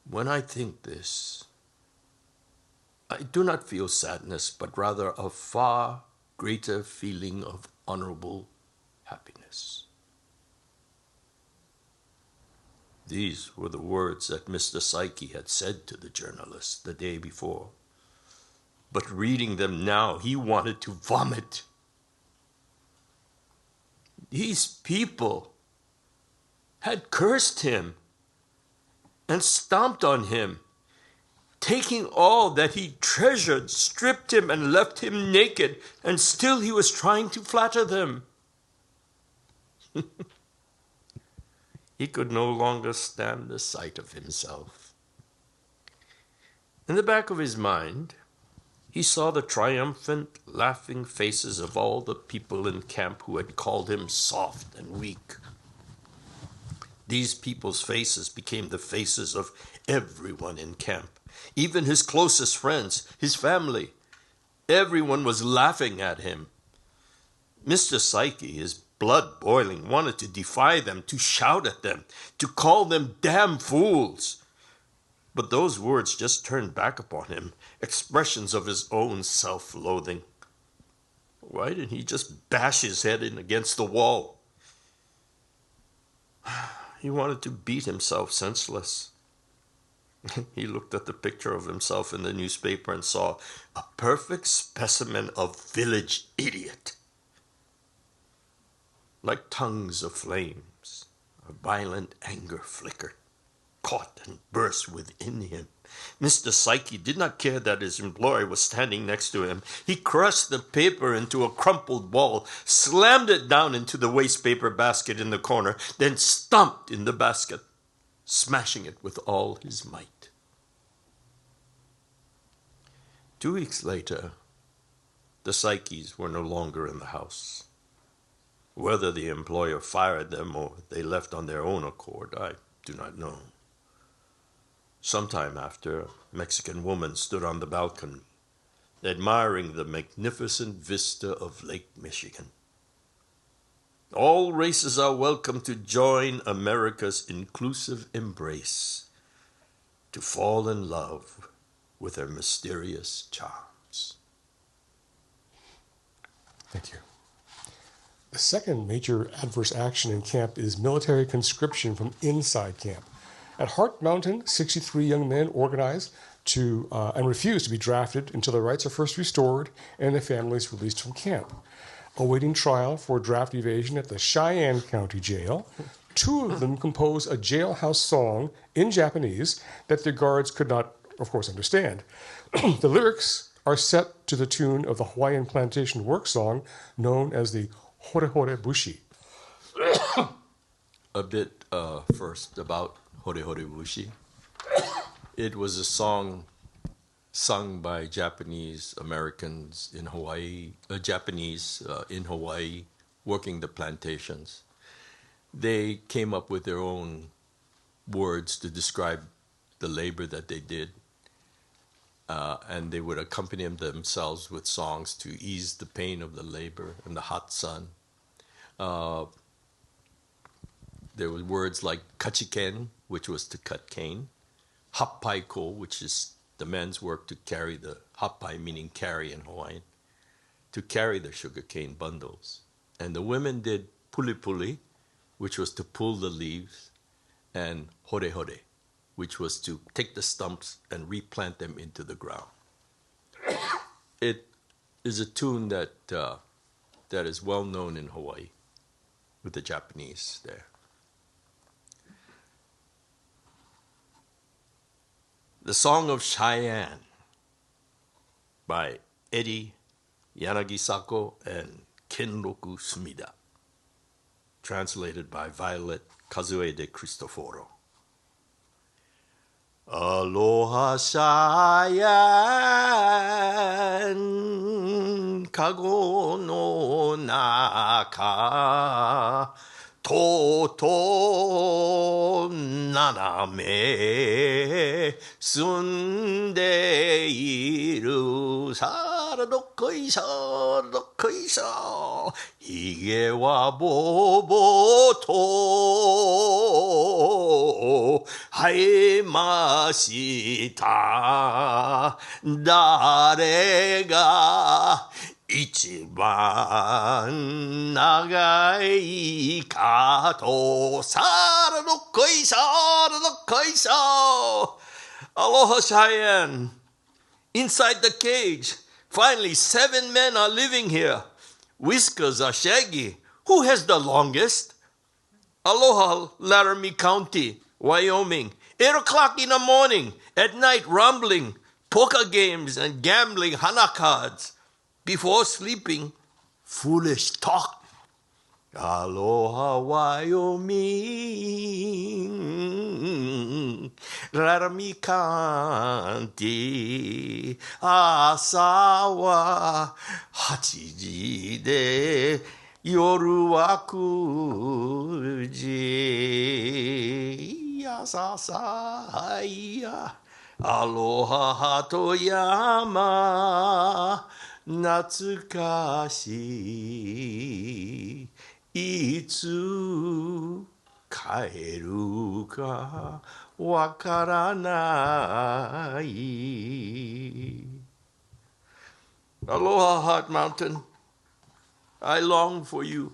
Speaker 7: When I think this, I do not feel sadness, but rather a far greater feeling of honorable happiness." These were the words that Mr. Saeki had said to the journalist the day before. But reading them now, he wanted to vomit. These people had cursed him and stomped on him, taking all that he treasured, stripped him and left him naked, and still he was trying to flatter them. He could no longer stand the sight of himself. In the back of his mind, he saw the triumphant, laughing faces of all the people in camp who had called him soft and weak. These people's faces became the faces of everyone in camp, even his closest friends, his family. Everyone was laughing at him. Mr. Psyche, his blood boiling, wanted to defy them, to shout at them, to call them damn fools. But those words just turned back upon him, expressions of his own self-loathing. Why didn't he just bash his head in against the wall? He wanted to beat himself senseless. He looked at the picture of himself in the newspaper and saw a perfect specimen of village idiot. Like tongues of flames, a violent anger flickered, caught and burst within him. Mr. Psyche did not care that his employer was standing next to him. He crushed the paper into a crumpled ball, slammed it down into the waste paper basket in the corner, then stomped in the basket, smashing it with all his might. 2 weeks later, the Psyches were no longer in the house. Whether the employer fired them or they left on their own accord, I do not know. Sometime after, a Mexican woman stood on the balcony, admiring the magnificent vista of Lake Michigan. All races are welcome to join America's inclusive embrace, to fall in love with her mysterious charms.
Speaker 4: Thank you. The second major adverse action in camp is military conscription from inside camp. At Heart Mountain, 63 young men organized and refused to be drafted until their rights are first restored and their families released from camp. Awaiting trial for draft evasion at the Cheyenne County Jail, 2 of them composed a jailhouse song in Japanese that their guards could not, of course, understand. The lyrics are set to the tune of the Hawaiian plantation work song known as the Hore Hore Bushi.
Speaker 7: A bit first about Hore Hore Bushi. It was a song sung by Japanese Americans in Hawaii, in Hawaii, working the plantations. They came up with their own words to describe the labor that they did, and they would accompany themselves with songs to ease the pain of the labor and the hot sun. There were words like kachiken, which was to cut cane, happaiko, which is the men's work to carry the happai, meaning carry in Hawaiian, to carry the sugarcane bundles. And the women did puli puli, which was to pull the leaves, and hore hore, which was to take the stumps and replant them into the ground. It is a tune that is well known in Hawaii with the Japanese there. The Song of Cheyenne by Eddie Yanagisako and Kenroku Sumida, translated by Violet Kazue de Cristoforo. Aloha Cheyenne, kago no naka, toto naname, sunde iru, sara dokkoi-sha, dokkoi-sha, hige wa bobo to haemashita, dare ga 一番長いかとさらどっこいしょどっこいしょ Aloha Cheyenne. Inside the cage, finally 7 men are living here. Whiskers are shaggy. Who has the longest? Aloha Laramie County, Wyoming. 8 o'clock in the morning, at night rumbling, poker games and gambling hana cards. Before sleeping, foolish talk. Aloha, Wyoming. Raramikanti. Asawa. 8時で夜は9時。やささいや。アロハハトヤマ。懐かしい。いつ帰るかわからない。Aloha, Hot Mountain. I long for you.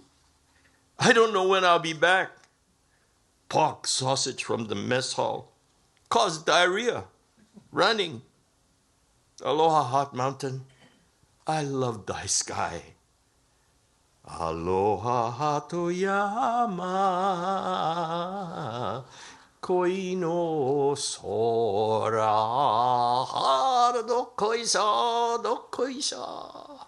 Speaker 7: I don't know when I'll be back. Pork sausage from the mess hall caused diarrhea. Running. Aloha, Hot Mountain. I love thy sky. Aloha hatoyama, koi no sora, dokkoisha, dokkoisha.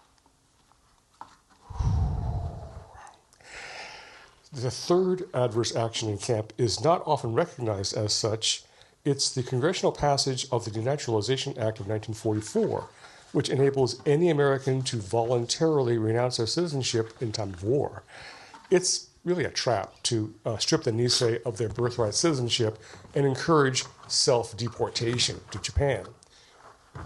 Speaker 4: The third adverse action in camp is not often recognized as such. It's the congressional passage of the Denaturalization Act of 1944, which enables any American to voluntarily renounce their citizenship in time of war. It's really a trap to strip the Nisei of their birthright citizenship and encourage self-deportation to Japan.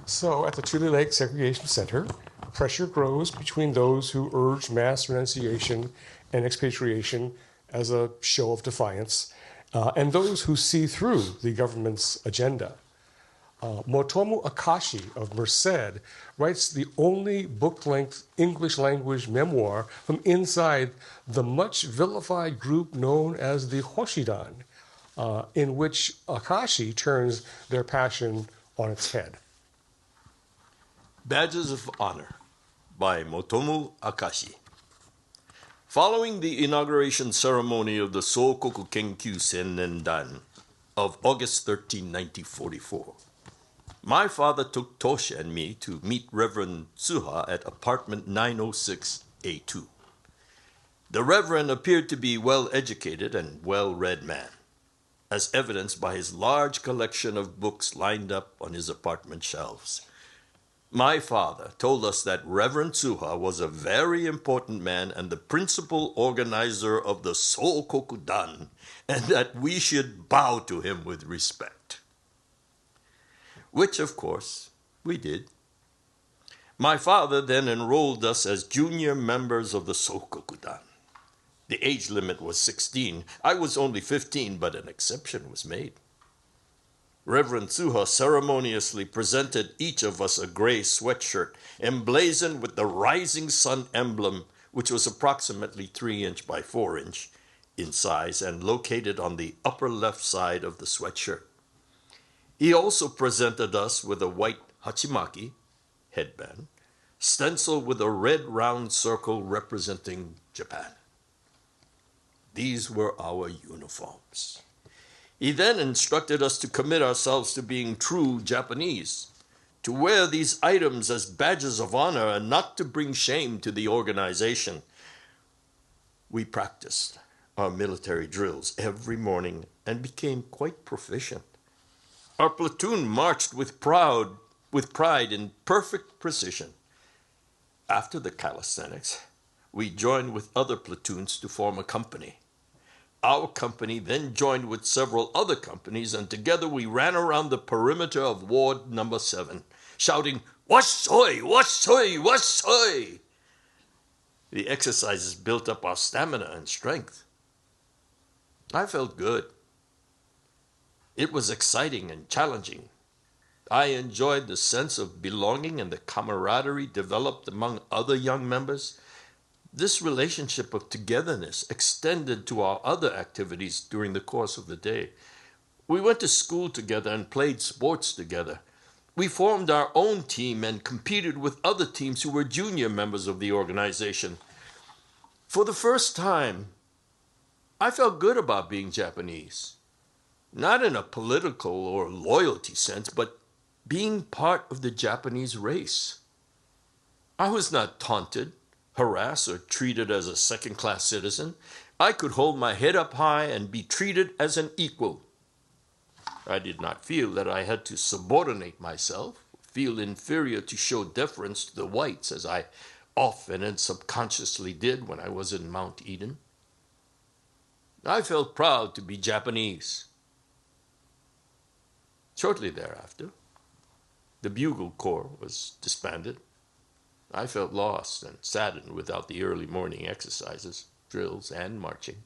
Speaker 4: So at the Tule Lake Segregation Center, pressure grows between those who urge mass renunciation and expatriation as a show of defiance, and those who see through the government's agenda. Motomu Akashi of Merced writes the only book-length English language memoir from inside the much vilified group known as the Hoshidan, in which Akashi turns their passion on its head.
Speaker 7: Badges of Honor by Motomu Akashi. Following the inauguration ceremony of the Sokoku Kenkyu Sennendan of August 13, 1944, my father took Tosha and me to meet Reverend Tsuha at apartment 906A2. The Reverend appeared to be well-educated and well-read man, as evidenced by his large collection of books lined up on his apartment shelves. My father told us that Reverend Tsuha was a very important man and the principal organizer of the Sokokudan, and that we should bow to him with respect. Which, of course, we did. My father then enrolled us as junior members of the Sokokudan. The age limit was 16. I was only 15, but an exception was made. Reverend Tsuha ceremoniously presented each of us a gray sweatshirt emblazoned with the rising sun emblem, which was approximately 3" by 4" in size and located on the upper left side of the sweatshirt. He also presented us with a white hachimaki, headband, stenciled with a red round circle representing Japan. These were our uniforms. He then instructed us to commit ourselves to being true Japanese, to wear these items as badges of honor and not to bring shame to the organization. We practiced our military drills every morning and became quite proficient. Our platoon marched with pride in perfect precision. After the calisthenics, we joined with other platoons to form a company. Our company then joined with several other companies, and together we ran around the perimeter of Ward Number 7, shouting, "Wassoi! Wassoi! Wassoi!" The exercises built up our stamina and strength. I felt good. It was exciting and challenging. I enjoyed the sense of belonging and the camaraderie developed among other young members. This relationship of togetherness extended to our other activities during the course of the day. We went to school together and played sports together. We formed our own team and competed with other teams who were junior members of the organization. For the first time, I felt good about being Japanese. not in a political or loyalty sense, but being part of the Japanese race. I was not taunted, harassed, or treated as a second-class citizen. I could hold my head up high and be treated as an equal. I did not feel that I had to subordinate myself, feel inferior to show deference to the whites, as I often and subconsciously did when I was in Mount Eden. I felt proud to be Japanese. Shortly thereafter, the Bugle Corps was disbanded. I felt lost and saddened without the early morning exercises, drills, and marching.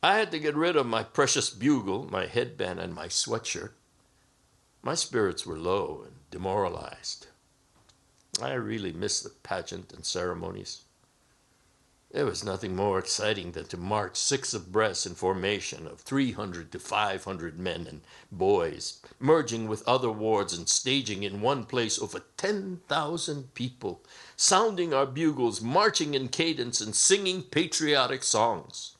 Speaker 7: I had to get rid of my precious bugle, my headband, and my sweatshirt. My spirits were low and demoralized. I really missed the pageant and ceremonies. There was nothing more exciting than to march 6 abreast in formation of 300 to 500 men and boys, merging with other wards and staging in one place over 10,000 people, sounding our bugles, marching in cadence, and singing patriotic songs.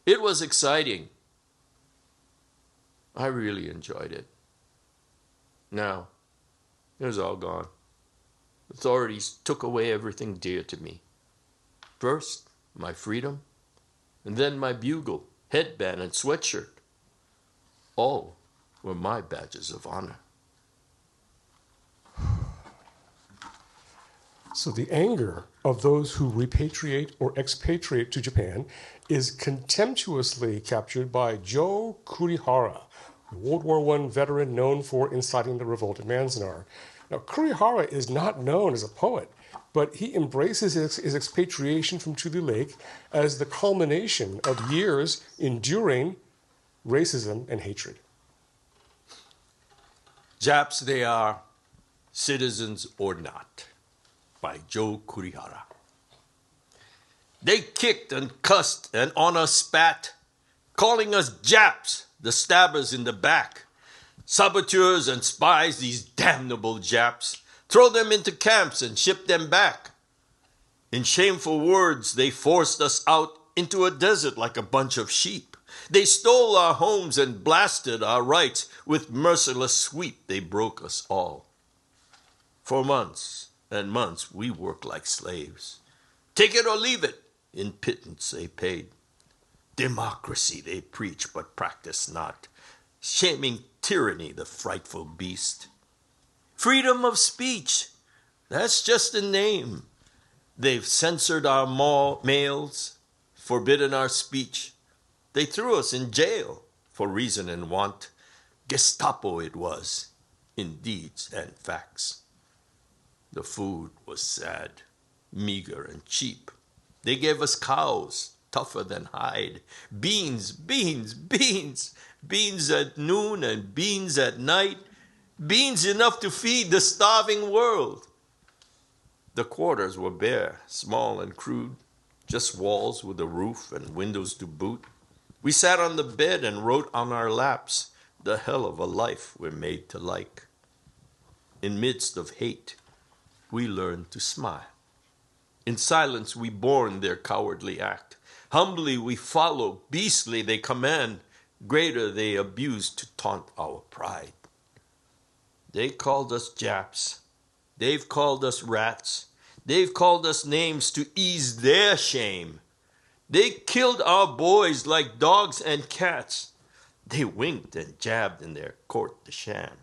Speaker 7: It was exciting. I really enjoyed it. Now, it was all gone. Authorities took away everything dear to me. First, my freedom, and then my bugle, headband, and sweatshirt. All were my badges of honor.
Speaker 4: So the anger of those who repatriate or expatriate to Japan is contemptuously captured by Joe Kurihara, a World War I veteran known for inciting the revolt at Manzanar. Now, Kurihara is not known as a poet, but he embraces his expatriation from Tule Lake as the culmination of years enduring racism and hatred.
Speaker 7: Japs they are, citizens or not, by Joe Kurihara. They kicked and cussed and on us spat, calling us Japs, the stabbers in the back. Saboteurs and spies, these damnable Japs. Throw them into camps and ship them back. In shameful words, they forced us out into a desert like a bunch of sheep. They stole our homes and blasted our rights. With merciless sweep, they broke us all. For months and months, we worked like slaves. Take it or leave it, in pittance they paid. Democracy they preach, but practice not, shaming tyranny, the frightful beast. Freedom of speech, that's just a name. They've censored our mails, forbidden our speech. They threw us in jail for reason and want. Gestapo it was, in deeds and facts. The food was sad, meager, and cheap. They gave us cows, tougher than hide. Beans, beans, beans. Beans at noon and beans at night. Beans enough to feed the starving world. The quarters were bare, small and crude, just walls with a roof and windows to boot. We sat on the bed and wrote on our laps, the hell of a life we're made to like. In midst of hate, we learned to smile. In silence we mourn their cowardly act. Humbly we follow, beastly they command, greater they abuse to taunt our pride. They called us Japs. They've called us rats. They've called us names to ease their shame. They killed our boys like dogs and cats. They winked and jabbed in their court de sham.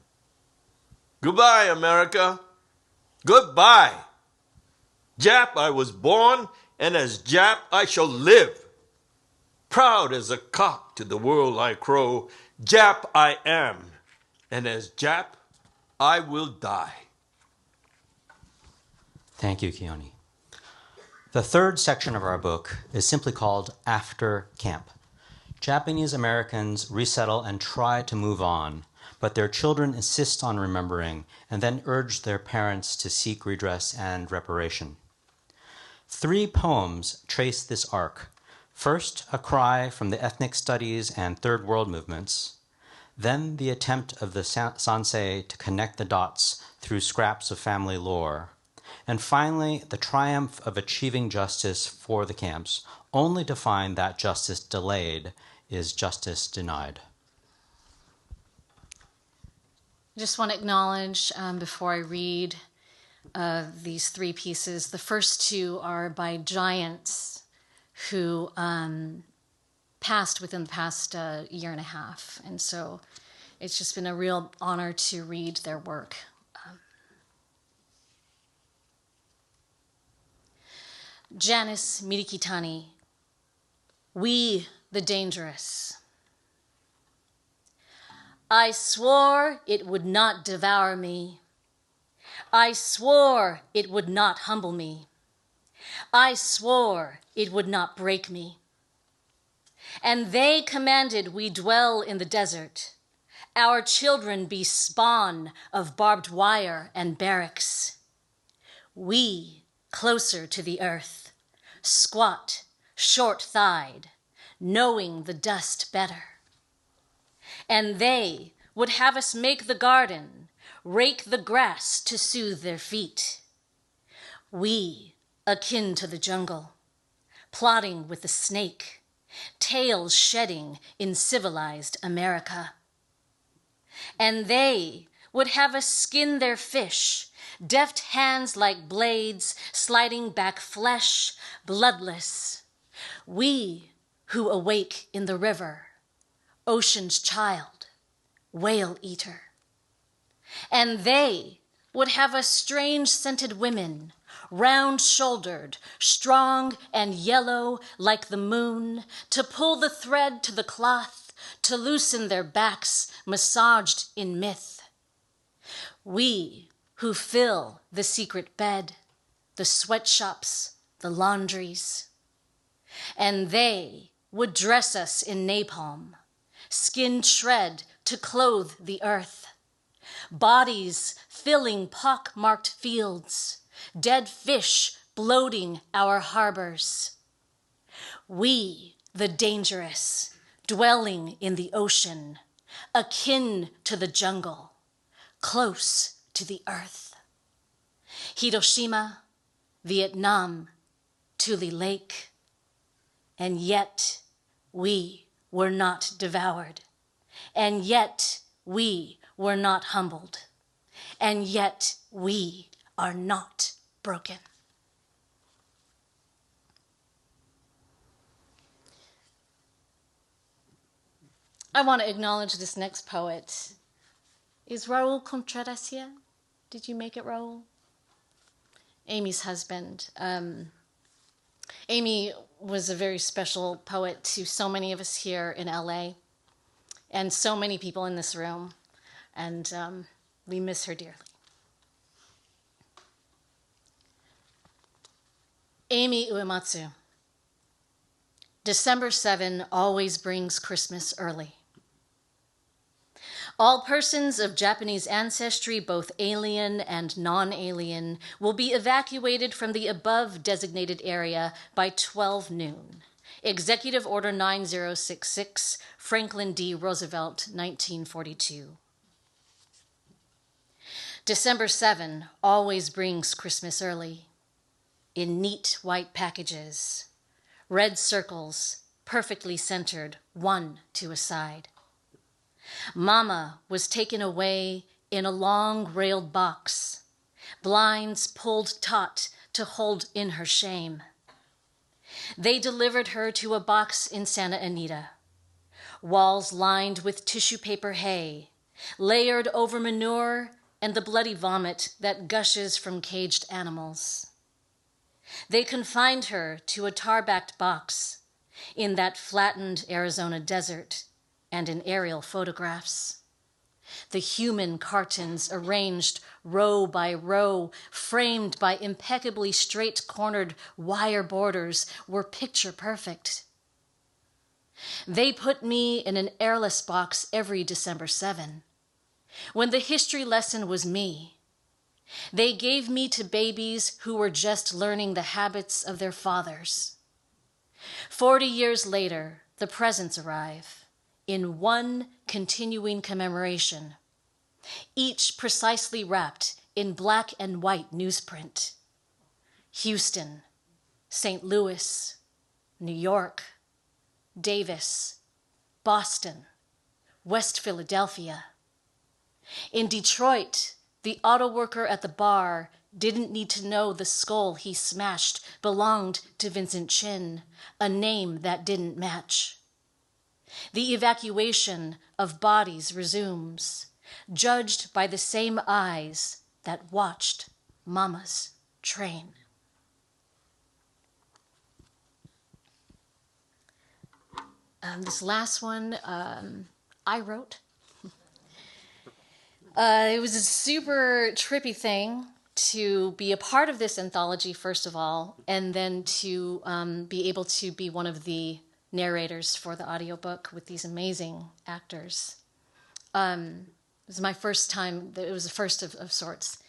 Speaker 7: Goodbye, America. Goodbye. Jap I was born, and as Jap I shall live. Proud as a cock to the world I crow, Jap I am, and as Jap I will die.
Speaker 3: Thank you, Keone. The third section of our book is simply called After Camp. Japanese Americans resettle and try to move on, but their children insist on remembering and then urge their parents to seek redress and reparation. 3 poems trace this arc. First, a cry from the ethnic studies and third world movements, then the attempt of the Sansei to connect the dots through scraps of family lore, and finally, the triumph of achieving justice for the camps, only to find that justice delayed is justice denied.
Speaker 6: I just want to acknowledge before I read these three pieces. The first two are by giants who passed within the past year and a half. And so it's just been a real honor to read their work. Janice Mirikitani, We the Dangerous. I swore it would not devour me. I swore it would not humble me. I swore it would not break me. And they commanded we dwell in the desert, our children be spawn of barbed wire and barracks. We closer to the earth, squat, short-thighed, knowing the dust better. And they would have us make the garden, rake the grass to soothe their feet. We, akin to the jungle, plotting with the snake, tails shedding in civilized America. And they would have us skin their fish, deft hands like blades, sliding back flesh, bloodless. We who awake in the river, ocean's child, whale eater. And they would have us strange-scented women, round-shouldered, strong and yellow like the moon, to pull the thread to the cloth, to loosen their backs massaged in myth. We who fill the secret bed, the sweatshops, the laundries. And they would dress us in napalm, skinned shred to clothe the earth. Bodies filling pock-marked fields, dead fish bloating our harbors. We, the dangerous, dwelling in the ocean, akin to the jungle, close to the earth. Hiroshima, Vietnam, Tule Lake. And yet we were not devoured. And yet we were not humbled. And yet we are not broken. I want to acknowledge this next poet. Is Raul Contreras here? Did you make it, Raul? Amy's husband. Amy was a very special poet to so many of us here in LA and so many people in this room. And we miss her dearly. Amy Uematsu. December 7 always brings Christmas early. All persons of Japanese ancestry, both alien and non-alien, will be evacuated from the above designated area by 12 noon. Executive Order 9066, Franklin D. Roosevelt, 1942. December 7 always brings Christmas early. In neat white packages, red circles, perfectly centered, one to a side. Mama was taken away in a long railed box, blinds pulled taut to hold in her shame. They delivered her to a box in Santa Anita, walls lined with tissue paper hay, layered over manure and the bloody vomit that gushes from caged animals. They confined her to a tar-backed box in that flattened Arizona desert and in aerial photographs. The human cartons arranged row by row, framed by impeccably straight-cornered wire borders, were picture perfect. They put me in an airless box every December 7. When the history lesson was me, they gave me to babies who were just learning the habits of their fathers. 40 years later, the presents arrive in one continuing commemoration, each precisely wrapped in black and white newsprint. Houston, St. Louis, New York, Davis, Boston, West Philadelphia. In Detroit, the auto worker at the bar didn't need to know the skull he smashed belonged to Vincent Chin, a name that didn't match. The evacuation of bodies resumes, judged by the same eyes that watched Mama's train. This last one I wrote. It was a super trippy thing to be a part of this anthology, first of all, and then to be able to be one of the narrators for the audiobook with these amazing actors. It was my first time, it was the first of sorts.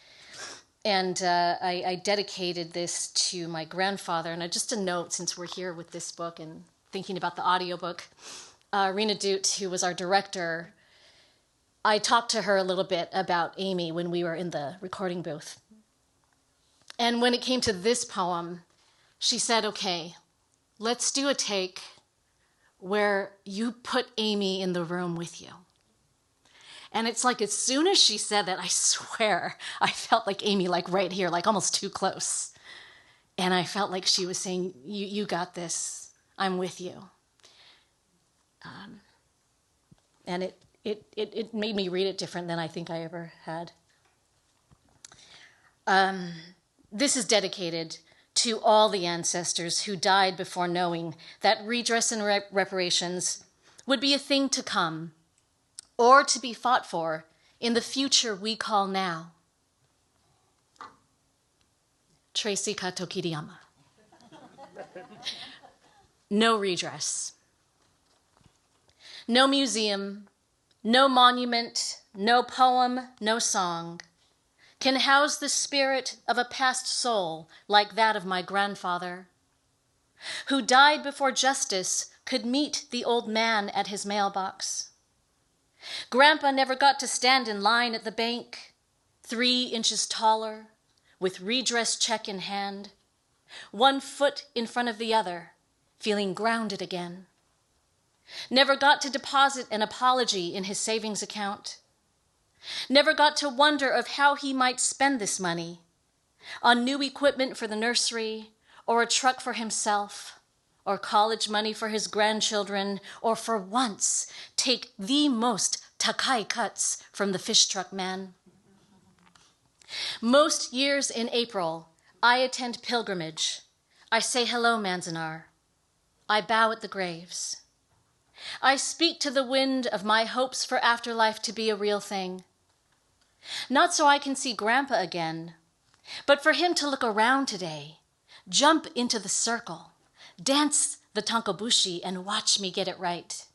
Speaker 6: And I dedicated this to my grandfather. And just a note, since we're here with this book and thinking about the audiobook, Rena Doot, who was our director, I talked to her a little bit about Amy when we were in the recording booth. And when it came to this poem, she said, okay, let's do a take where you put Amy in the room with you. And it's like, as soon as she said that, I swear, I felt like Amy, like right here, like almost too close. And I felt like she was saying, you got this, I'm with you. And it made me read it different than I think I ever had. This is dedicated to all the ancestors who died before knowing that redress and reparations would be a thing to come, or to be fought for in the future we call now. Traci kato-kiriyama. No redress. No museum, no monument, no poem, no song can house the spirit of a past soul like that of my grandfather, who died before justice could meet the old man at his mailbox. Grandpa never got to stand in line at the bank, 3 inches taller, with redress check in hand, 1 foot in front of the other, feeling grounded again. Never got to deposit an apology in his savings account. Never got to wonder of how he might spend this money, on new equipment for the nursery, or a truck for himself, or college money for his grandchildren, or for once take the most takai cuts from the fish truck man. Most years in April, I attend pilgrimage. I say hello, Manzanar. I bow at the graves. I speak to the wind of my hopes for afterlife to be a real thing. Not so I can see Grandpa again, but for him to look around today, jump into the circle, dance the tankobushi and watch me get it right.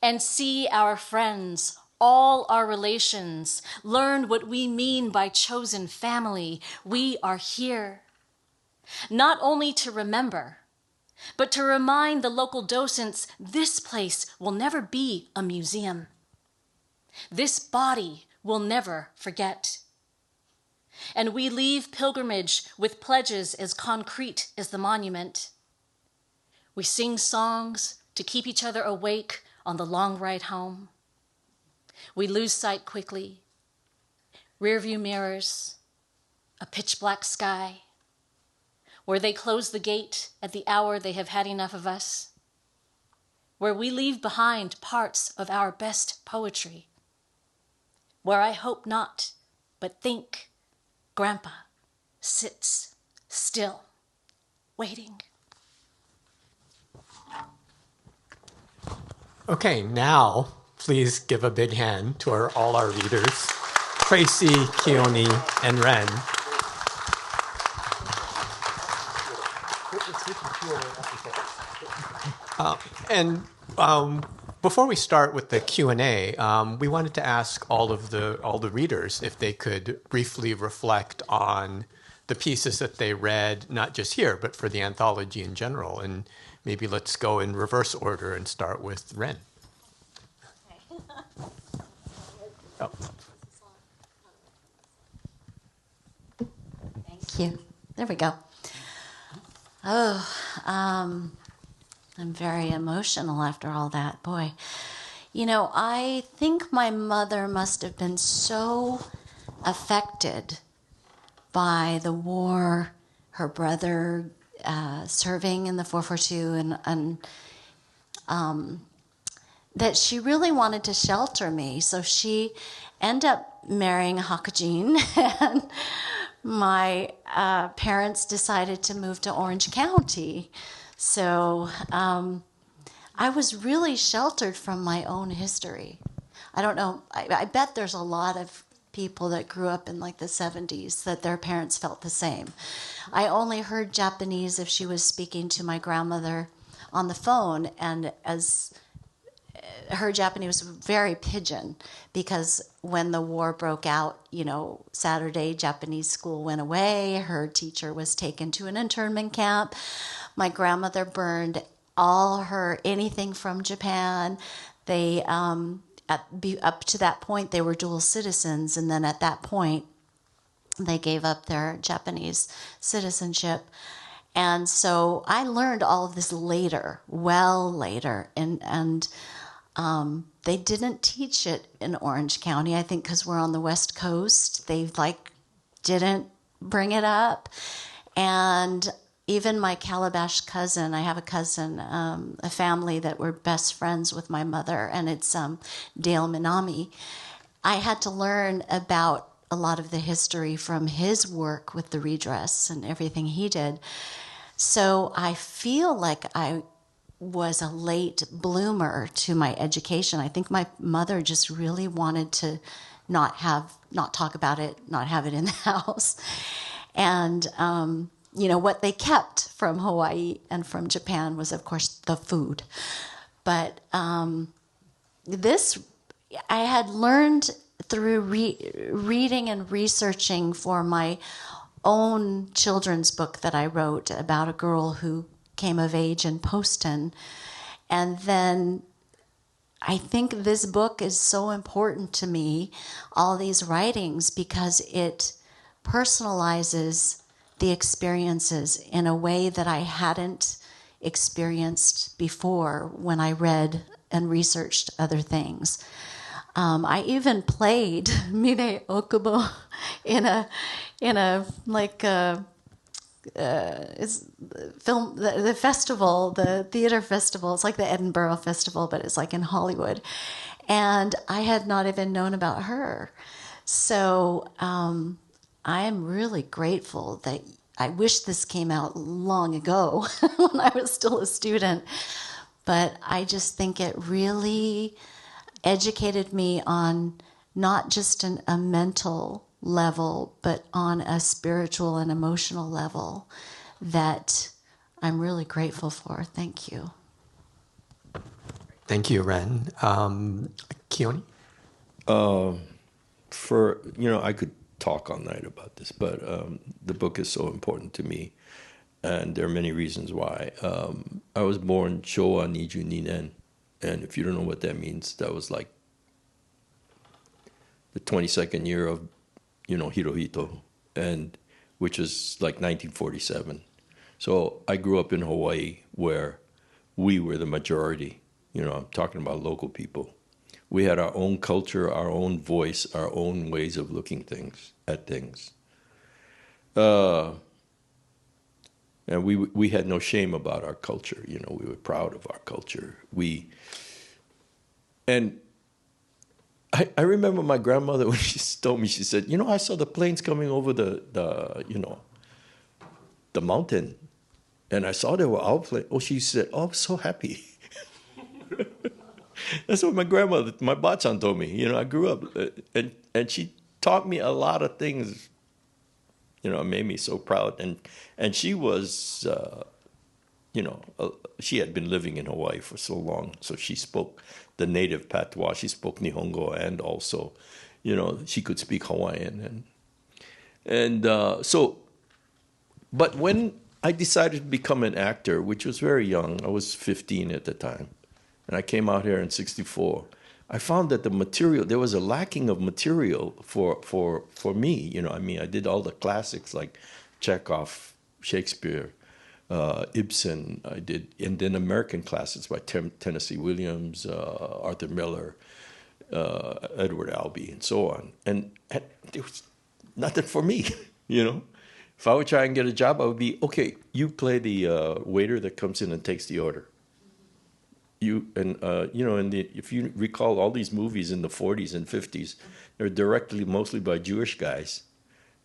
Speaker 6: And see our friends, all our relations, learn what we mean by chosen family. We are here, not only to remember, but to remind the local docents this place will never be a museum. This body will never forget. And we leave pilgrimage with pledges as concrete as the monument. We sing songs to keep each other awake on the long ride home. We lose sight quickly. Rearview mirrors, a pitch black sky, where they close the gate at the hour they have had enough of us, where we leave behind parts of our best poetry, where I hope not, but think Grandpa sits still, waiting.
Speaker 2: Okay, now please give a big hand to all our readers, Traci, Keone, and Ren. Before we start with the Q&A, we wanted to ask all the readers if they could briefly reflect on the pieces that they read, not just here, but for the anthology in general. And maybe let's go in reverse order and start with Ren. Oh.
Speaker 5: Thank you. There we go. Oh, I'm very emotional after all that. Boy, I think my mother must have been so affected by the war, her brother serving in the 442, and that she really wanted to shelter me. So she ended up marrying a Hakujin, and my parents decided to move to Orange County. So I was really sheltered from my own history. I don't know. I bet there's a lot of people that grew up in like the 70s that their parents felt the same. I only heard Japanese if she was speaking to my grandmother on the phone, and as her Japanese was very pidgin, because when the war broke out, Saturday Japanese school went away. Her teacher was taken to an internment camp. My grandmother burned anything from Japan. They up to that point they were dual citizens, and then at that point they gave up their Japanese citizenship. And so I learned all of this later, well later, and they didn't teach it in Orange County, I think because we're on the West Coast. They didn't bring it up. And even my Calabash cousin, I have a cousin, a family that were best friends with my mother, and it's Dale Minami. I had to learn about a lot of the history from his work with the redress and everything he did. So I feel like I was a late bloomer to my education. I think my mother just really wanted to not talk about it, not have it in the house. And what they kept from Hawaii and from Japan was, of course, the food. But this I had learned through reading and researching for my own children's book that I wrote about a girl who came of age in Poston. And then I think this book is so important to me, all these writings, because it personalizes the experiences in a way that I hadn't experienced before when I read and researched other things. I even played Mine Okubo in a it's film, the festival, the theater festival. It's like the Edinburgh Festival, but it's like in Hollywood. And I had not even known about her. So I am really grateful that I wish this came out long ago when I was still a student. But I just think it really educated me on not just a mental level, but on a spiritual and emotional level that I'm really grateful for. Thank you.
Speaker 2: Thank you, Ren. Keone?
Speaker 7: I could talk all night about this, but the book is so important to me, and there are many reasons why. I was born Showa 22 nen, and if you don't know what that means, that was like the 22nd year of Hirohito, and which is like 1947. So I grew up in Hawaii where we were the majority. I'm talking about local people. We had our own culture, our own voice, our own ways of looking at things. And we had no shame about our culture. We were proud of our culture. I remember my grandmother when she told me, she said, I saw the planes coming over the mountain, and I saw they were our planes. Oh, she said, oh, I'm so happy. That's what my grandmother, my bachan, told me. I grew up, and she taught me a lot of things. Made me so proud. And she was, she had been living in Hawaii for so long, so she spoke the native patois. She spoke Nihongo, and also, she could speak Hawaiian. But when I decided to become an actor, which was very young, I was 15 at the time, and I came out here in 1964, I found that there was a lacking of material for me. I did all the classics like Chekhov, Shakespeare, Ibsen. I did, and then American classics by Tennessee Williams, Arthur Miller, Edward Albee, and so on. And there was nothing for me, you know. If I would try and get a job, I would be, okay, you play the waiter that comes in and takes the order. If you recall all these movies in the 40s and 50s, they're directed mostly by Jewish guys.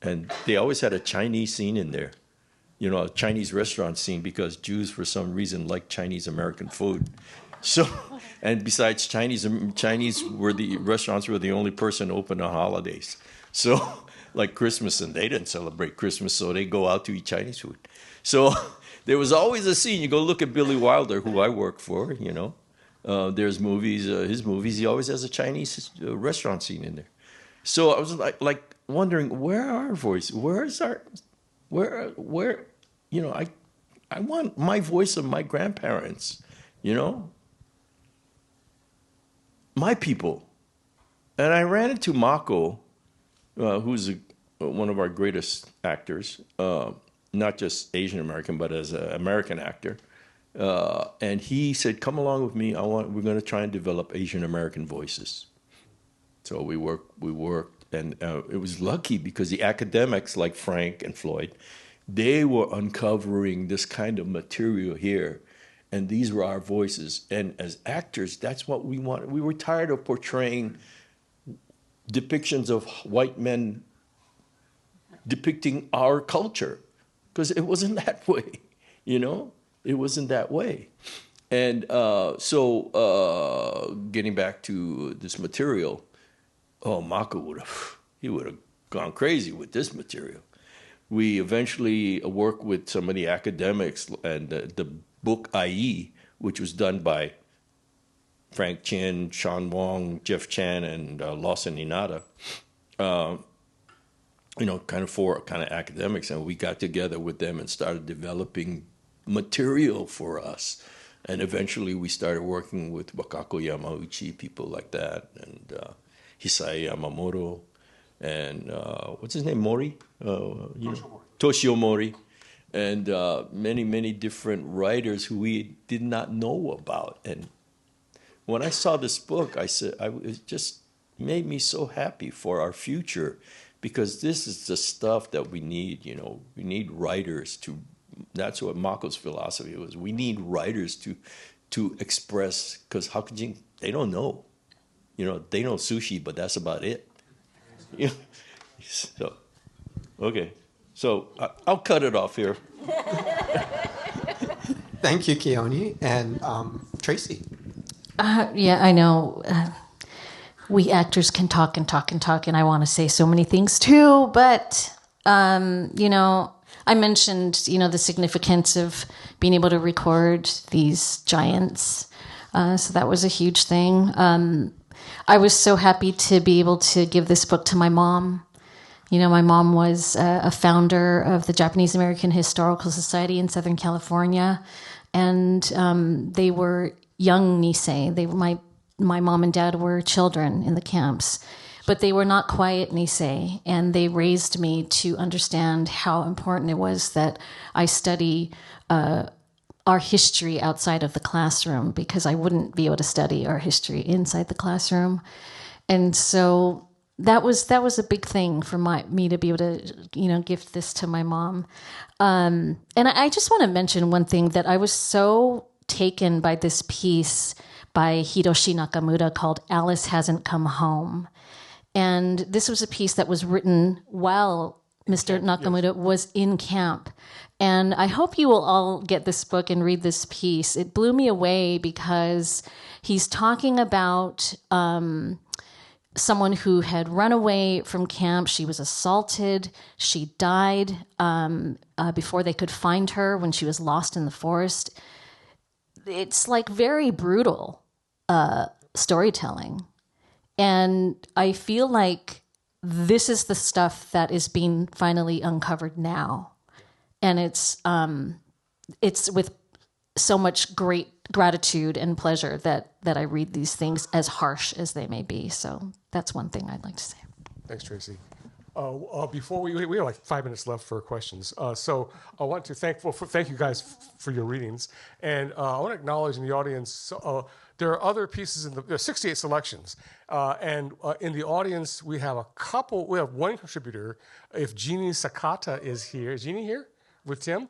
Speaker 7: And they always had a Chinese scene in there, you know, a Chinese restaurant scene, because Jews, for some reason, like Chinese American food. So, and besides, Chinese restaurants were the only person open on holidays. So, like Christmas, and they didn't celebrate Christmas, so they go out to eat Chinese food. So there was always a scene. You go look at Billy Wilder, who I work for, you know. There's movies, his movies, he always has a Chinese restaurant scene in there. So I was like wondering, where are our voice? Where, you know, I want my voice of my grandparents, you know, my people. And I ran into Mako, who's one of our greatest actors, not just Asian American, but as an American actor. And he said, "Come along with me. We're going to try and develop Asian American voices." So we worked, and it was lucky because the academics like Frank and Floyd, they were uncovering this kind of material here, and these were our voices. And as actors, that's what we wanted. We were tired of portraying depictions of white men depicting our culture, because it wasn't that way, you know? It wasn't that way. And so getting back to this material, Mako would have gone crazy with this material. We eventually worked with some of the academics, and the book IE, which was done by Frank Chin, Sean Wong, Jeff Chan, and Lawson Inada, you know, kind of academics, and we got together with them and started developing material for us. And eventually we started working with Wakako Yamauchi, people like that, and Hisai Yamamoto, and what's his name, Mori? Toshio Mori. And many, many different writers who we did not know about. And when I saw this book, I said, it just made me so happy for our future, because this is the stuff that we need, you know. We need writers to, that's what Mako's philosophy was. We need writers to express, because Hakujin, they don't know. You know, they know sushi, but that's about it. You know? So, okay. So I'll cut it off here.
Speaker 2: Thank you, Keone. And Traci.
Speaker 6: Yeah, I know. We actors can talk and talk and talk, and I want to say so many things too. But you know, I mentioned, you know, the significance of being able to record these giants. So that was a huge thing. I was so happy to be able to give this book to my mom. You know, my mom was a founder of the Japanese American Historical Society in Southern California, and they were young Nisei. They were my mom and dad were children in the camps, but they were not quiet Nisei, and they raised me to understand how important it was that I study our history outside of the classroom, because I wouldn't be able to study our history inside the classroom. And so that was a big thing for me to be able to, you know, gift this to my mom. And I just want to mention one thing, that I was so taken by this piece by Hiroshi Nakamura called Alice Hasn't Come Home. And this was a piece that was written while Mr. Nakamura was in camp. And I hope you will all get this book and read this piece. It blew me away because he's talking about someone who had run away from camp. She was assaulted. She died before they could find her when she was lost in the forest. It's like very brutal storytelling. And I feel like this is the stuff that is being finally uncovered now. And it's with so much great gratitude and pleasure that I read these things, as harsh as they may be. So that's one thing I'd like to say.
Speaker 4: Thanks, Traci. Before we have like 5 minutes left for questions. So I want to thank you guys for your readings. And I want to acknowledge in the audience, there are other pieces, there are 68 selections. And in the audience, we have one contributor. If Jeannie Sakata is here. Is Jeannie here with Tim?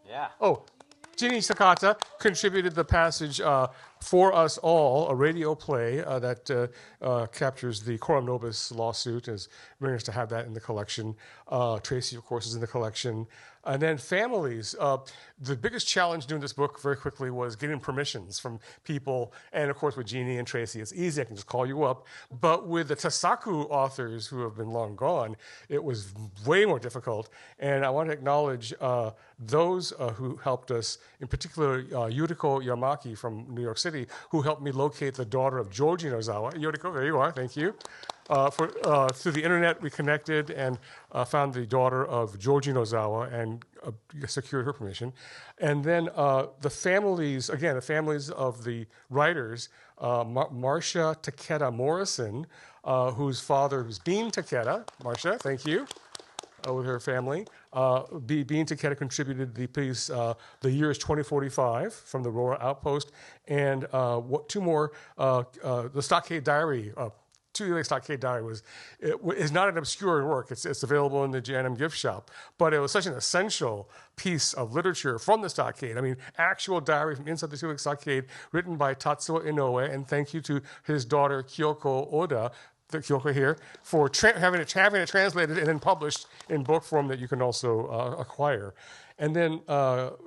Speaker 3: Yeah.
Speaker 4: Oh, Jeannie Sakata contributed the passage For Us All, a radio play that captures the Coram Nobis lawsuit. It's very nice to have that in the collection. Traci, of course, is in the collection. And then families. The biggest challenge doing this book very quickly was getting permissions from people. And of course, with Jeannie and Traci, it's easy. I can just call you up. But with the Tasaku authors who have been long gone, it was way more difficult. And I want to acknowledge those who helped us, in particular, Yuriko Yamaki from New York City, who helped me locate the daughter of Georgie Nozawa. Yuriko, there you are. Thank you. Through the internet, we connected and found the daughter of Georgie Nozawa and secured her permission. And then the families of the writers, Marcia Takeda Morrison, whose father was Bean Takeda. Marcia, thank you. With her family. Bean Takeda contributed the piece, The Year is 2045, from the Aurora Outpost, and two more, the Stockade Diary. Tule Lake Stockade Diary is not an obscure work. It's available in the JANM gift shop, but it was such an essential piece of literature from the Stockade. I mean, actual diary from inside the Tule Lake Stockade, written by Tatsuo Inoue, and thank you to his daughter Kyoko Oda, Kyoko here, for having it translated and then published in book form that you can also acquire. And then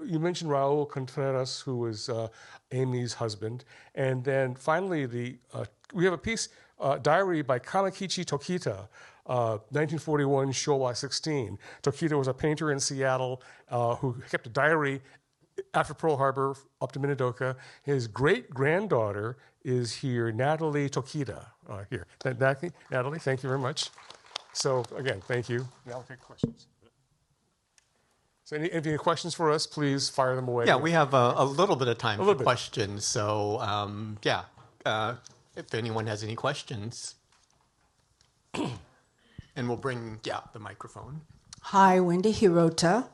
Speaker 4: you mentioned Raul Contreras, who was Amy's husband. And then finally, we have a piece, diary by Kamakichi Tokita, 1941, Showa 16. Tokita was a painter in Seattle who kept a diary after Pearl Harbor up to Minidoka. His great-granddaughter is here, Natalie Tokita. Here. Natalie, thank you very much. So, again, thank you. Now we'll take questions. So any questions for us, please fire them away.
Speaker 2: Yeah, we have a little bit of time for questions. So, if anyone has any questions. And we'll bring, the microphone.
Speaker 8: Hi, Wendy Hirota.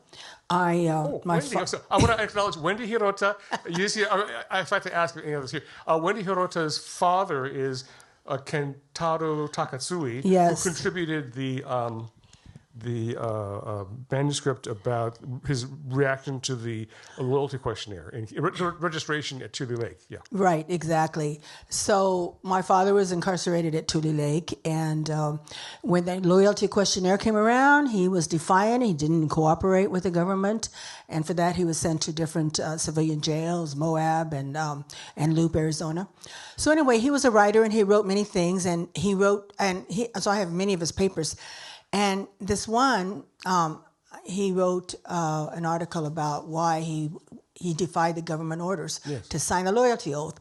Speaker 4: Wendy. So I want to acknowledge Wendy Hirota. You see, I have to ask any others here. Wendy Hirota's father is Kentaro Takatsui,
Speaker 8: yes,
Speaker 4: who contributed the manuscript about his reaction to the loyalty questionnaire and registration at Tule Lake. Yeah.
Speaker 8: Right, exactly. So my father was incarcerated at Tule Lake, and when the loyalty questionnaire came around, he was defiant. He didn't cooperate with the government, and for that he was sent to different civilian jails, Moab and Loop, Arizona. So anyway, he was a writer, and he wrote many things, and so I have many of his papers. And this one, he wrote an article about why he defied the government orders to sign a loyalty oath.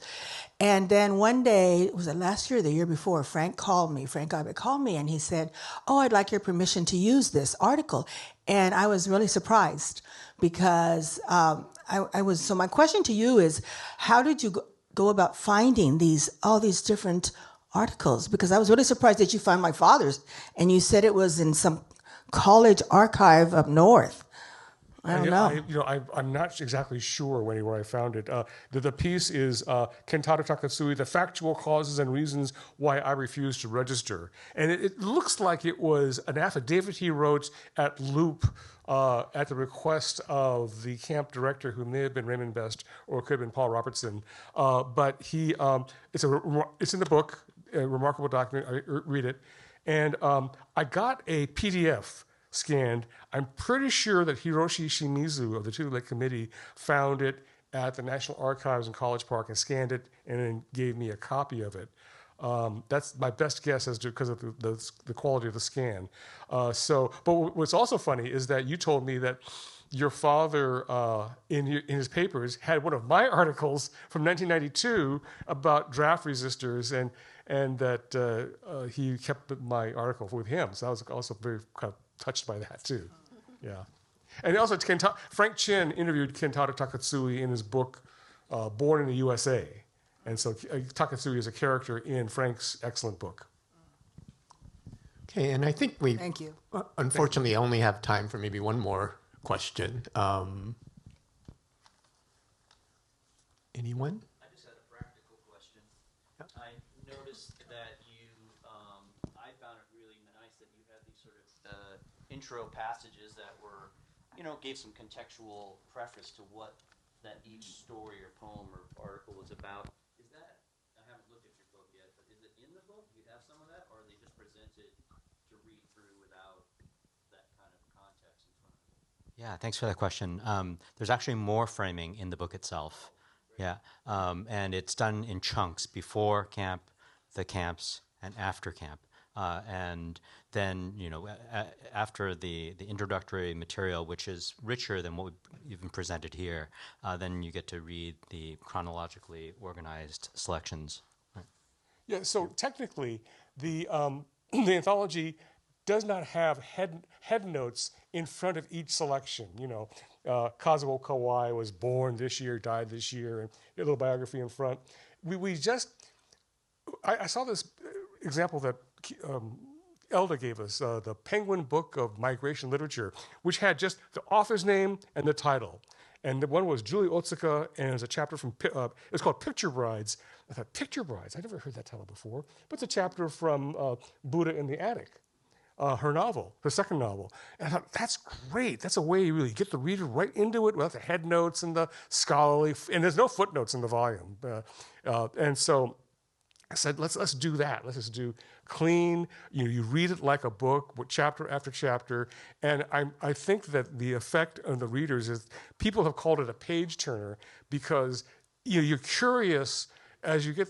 Speaker 8: And then one day, was it last year or the year before, Frank Abbott called me, and he said, "Oh, I'd like your permission to use this article." And I was really surprised because so my question to you is, how did you go about finding all these different articles? Because I was really surprised that you found my father's, and you said it was in some college archive up north. I don't know.
Speaker 4: I'm not exactly sure where I found it. The piece is Kentaro Takatsui, The Factual Causes and Reasons Why I Refuse to Register. And it looks like it was an affidavit he wrote at Loop at the request of the camp director, who may have been Raymond Best or could have been Paul Robertson. But it's in the book, a remarkable document. I read it. And I got a PDF scanned. I'm pretty sure that Hiroshi Shimizu of the Tule Lake Committee found it at the National Archives in College Park and scanned it and then gave me a copy of it. That's my best guess because of the quality of the scan. But what's also funny is that you told me that your father, in his papers, had one of my articles from 1992 about draft resistors, and that he kept my article with him. So I was also very kind of touched by that too. Yeah. And also, Frank Chin interviewed Kentaro Takatsui in his book, Born in the USA. And so Takatsui is a character in Frank's excellent book.
Speaker 2: Okay, and I think we
Speaker 8: Thank you.
Speaker 2: unfortunately only have time for maybe one more question. Anyone?
Speaker 3: I just had a practical question. I noticed that I found it really nice that you had these sort of intro passages that were, gave some contextual preface to what that each story or poem or article was about. Is that, I haven't looked at your book yet, but is it in the book? Do you have some of that? Or are they just presented to read through without that kind of context in front of you? Yeah, thanks for that question. There's actually more framing in the book itself. Yeah, and it's done in chunks: before camp, the camps, and after camp. And then, after the introductory material, which is richer than what we've even presented here, then you get to read the chronologically organized selections. Right.
Speaker 4: Yeah, so technically, the anthology does not have head notes in front of each selection. Kazuo Kawai was born this year, died this year, and a little biography in front. I saw this example that Elda gave us, the Penguin Book of Migration Literature, which had just the author's name and the title. And the one was Julie Otsuka, and it was a chapter from, it's called Picture Brides. I thought, Picture Brides? I never heard that title before. But it's a chapter from Buddha in the Attic. Her novel, her second novel. And I thought, that's great. That's a way you really get the reader right into it without the head notes and the scholarly, and there's no footnotes in the volume. And so I said, let's do that. Let's just do clean, you read it like a book, chapter after chapter. And I think that the effect on the readers is, people have called it a page turner, because you're curious as you get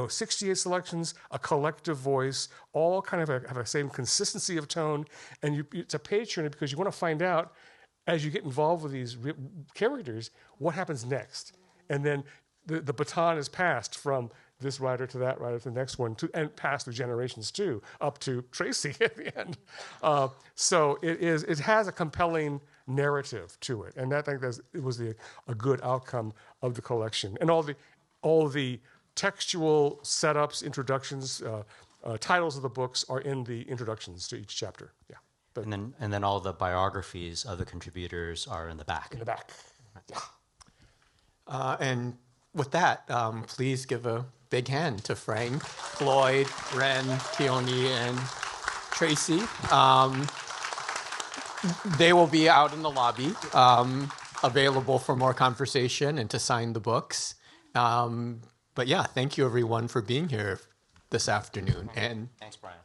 Speaker 4: 68 selections, a collective voice, all kind of have the same consistency of tone, and it's a page turner because you want to find out, as you get involved with these characters, what happens next. And then the baton is passed from this writer to that writer to the next one, and passed through generations too, up to Traci at the end. So it has a compelling narrative to it, and I think it was a good outcome of the collection. And all the textual setups, introductions, titles of the books are in the introductions to each chapter. Yeah. But
Speaker 3: And then all the biographies of the contributors are in the back.
Speaker 4: in the back. Yeah.
Speaker 2: And with that, please give a big hand to Frank, Floyd, Ren, Keone, and Traci. They will be out in the lobby, available for more conversation and to sign the books. But yeah, thank you everyone for being here this afternoon. And
Speaker 3: Thanks, Brian.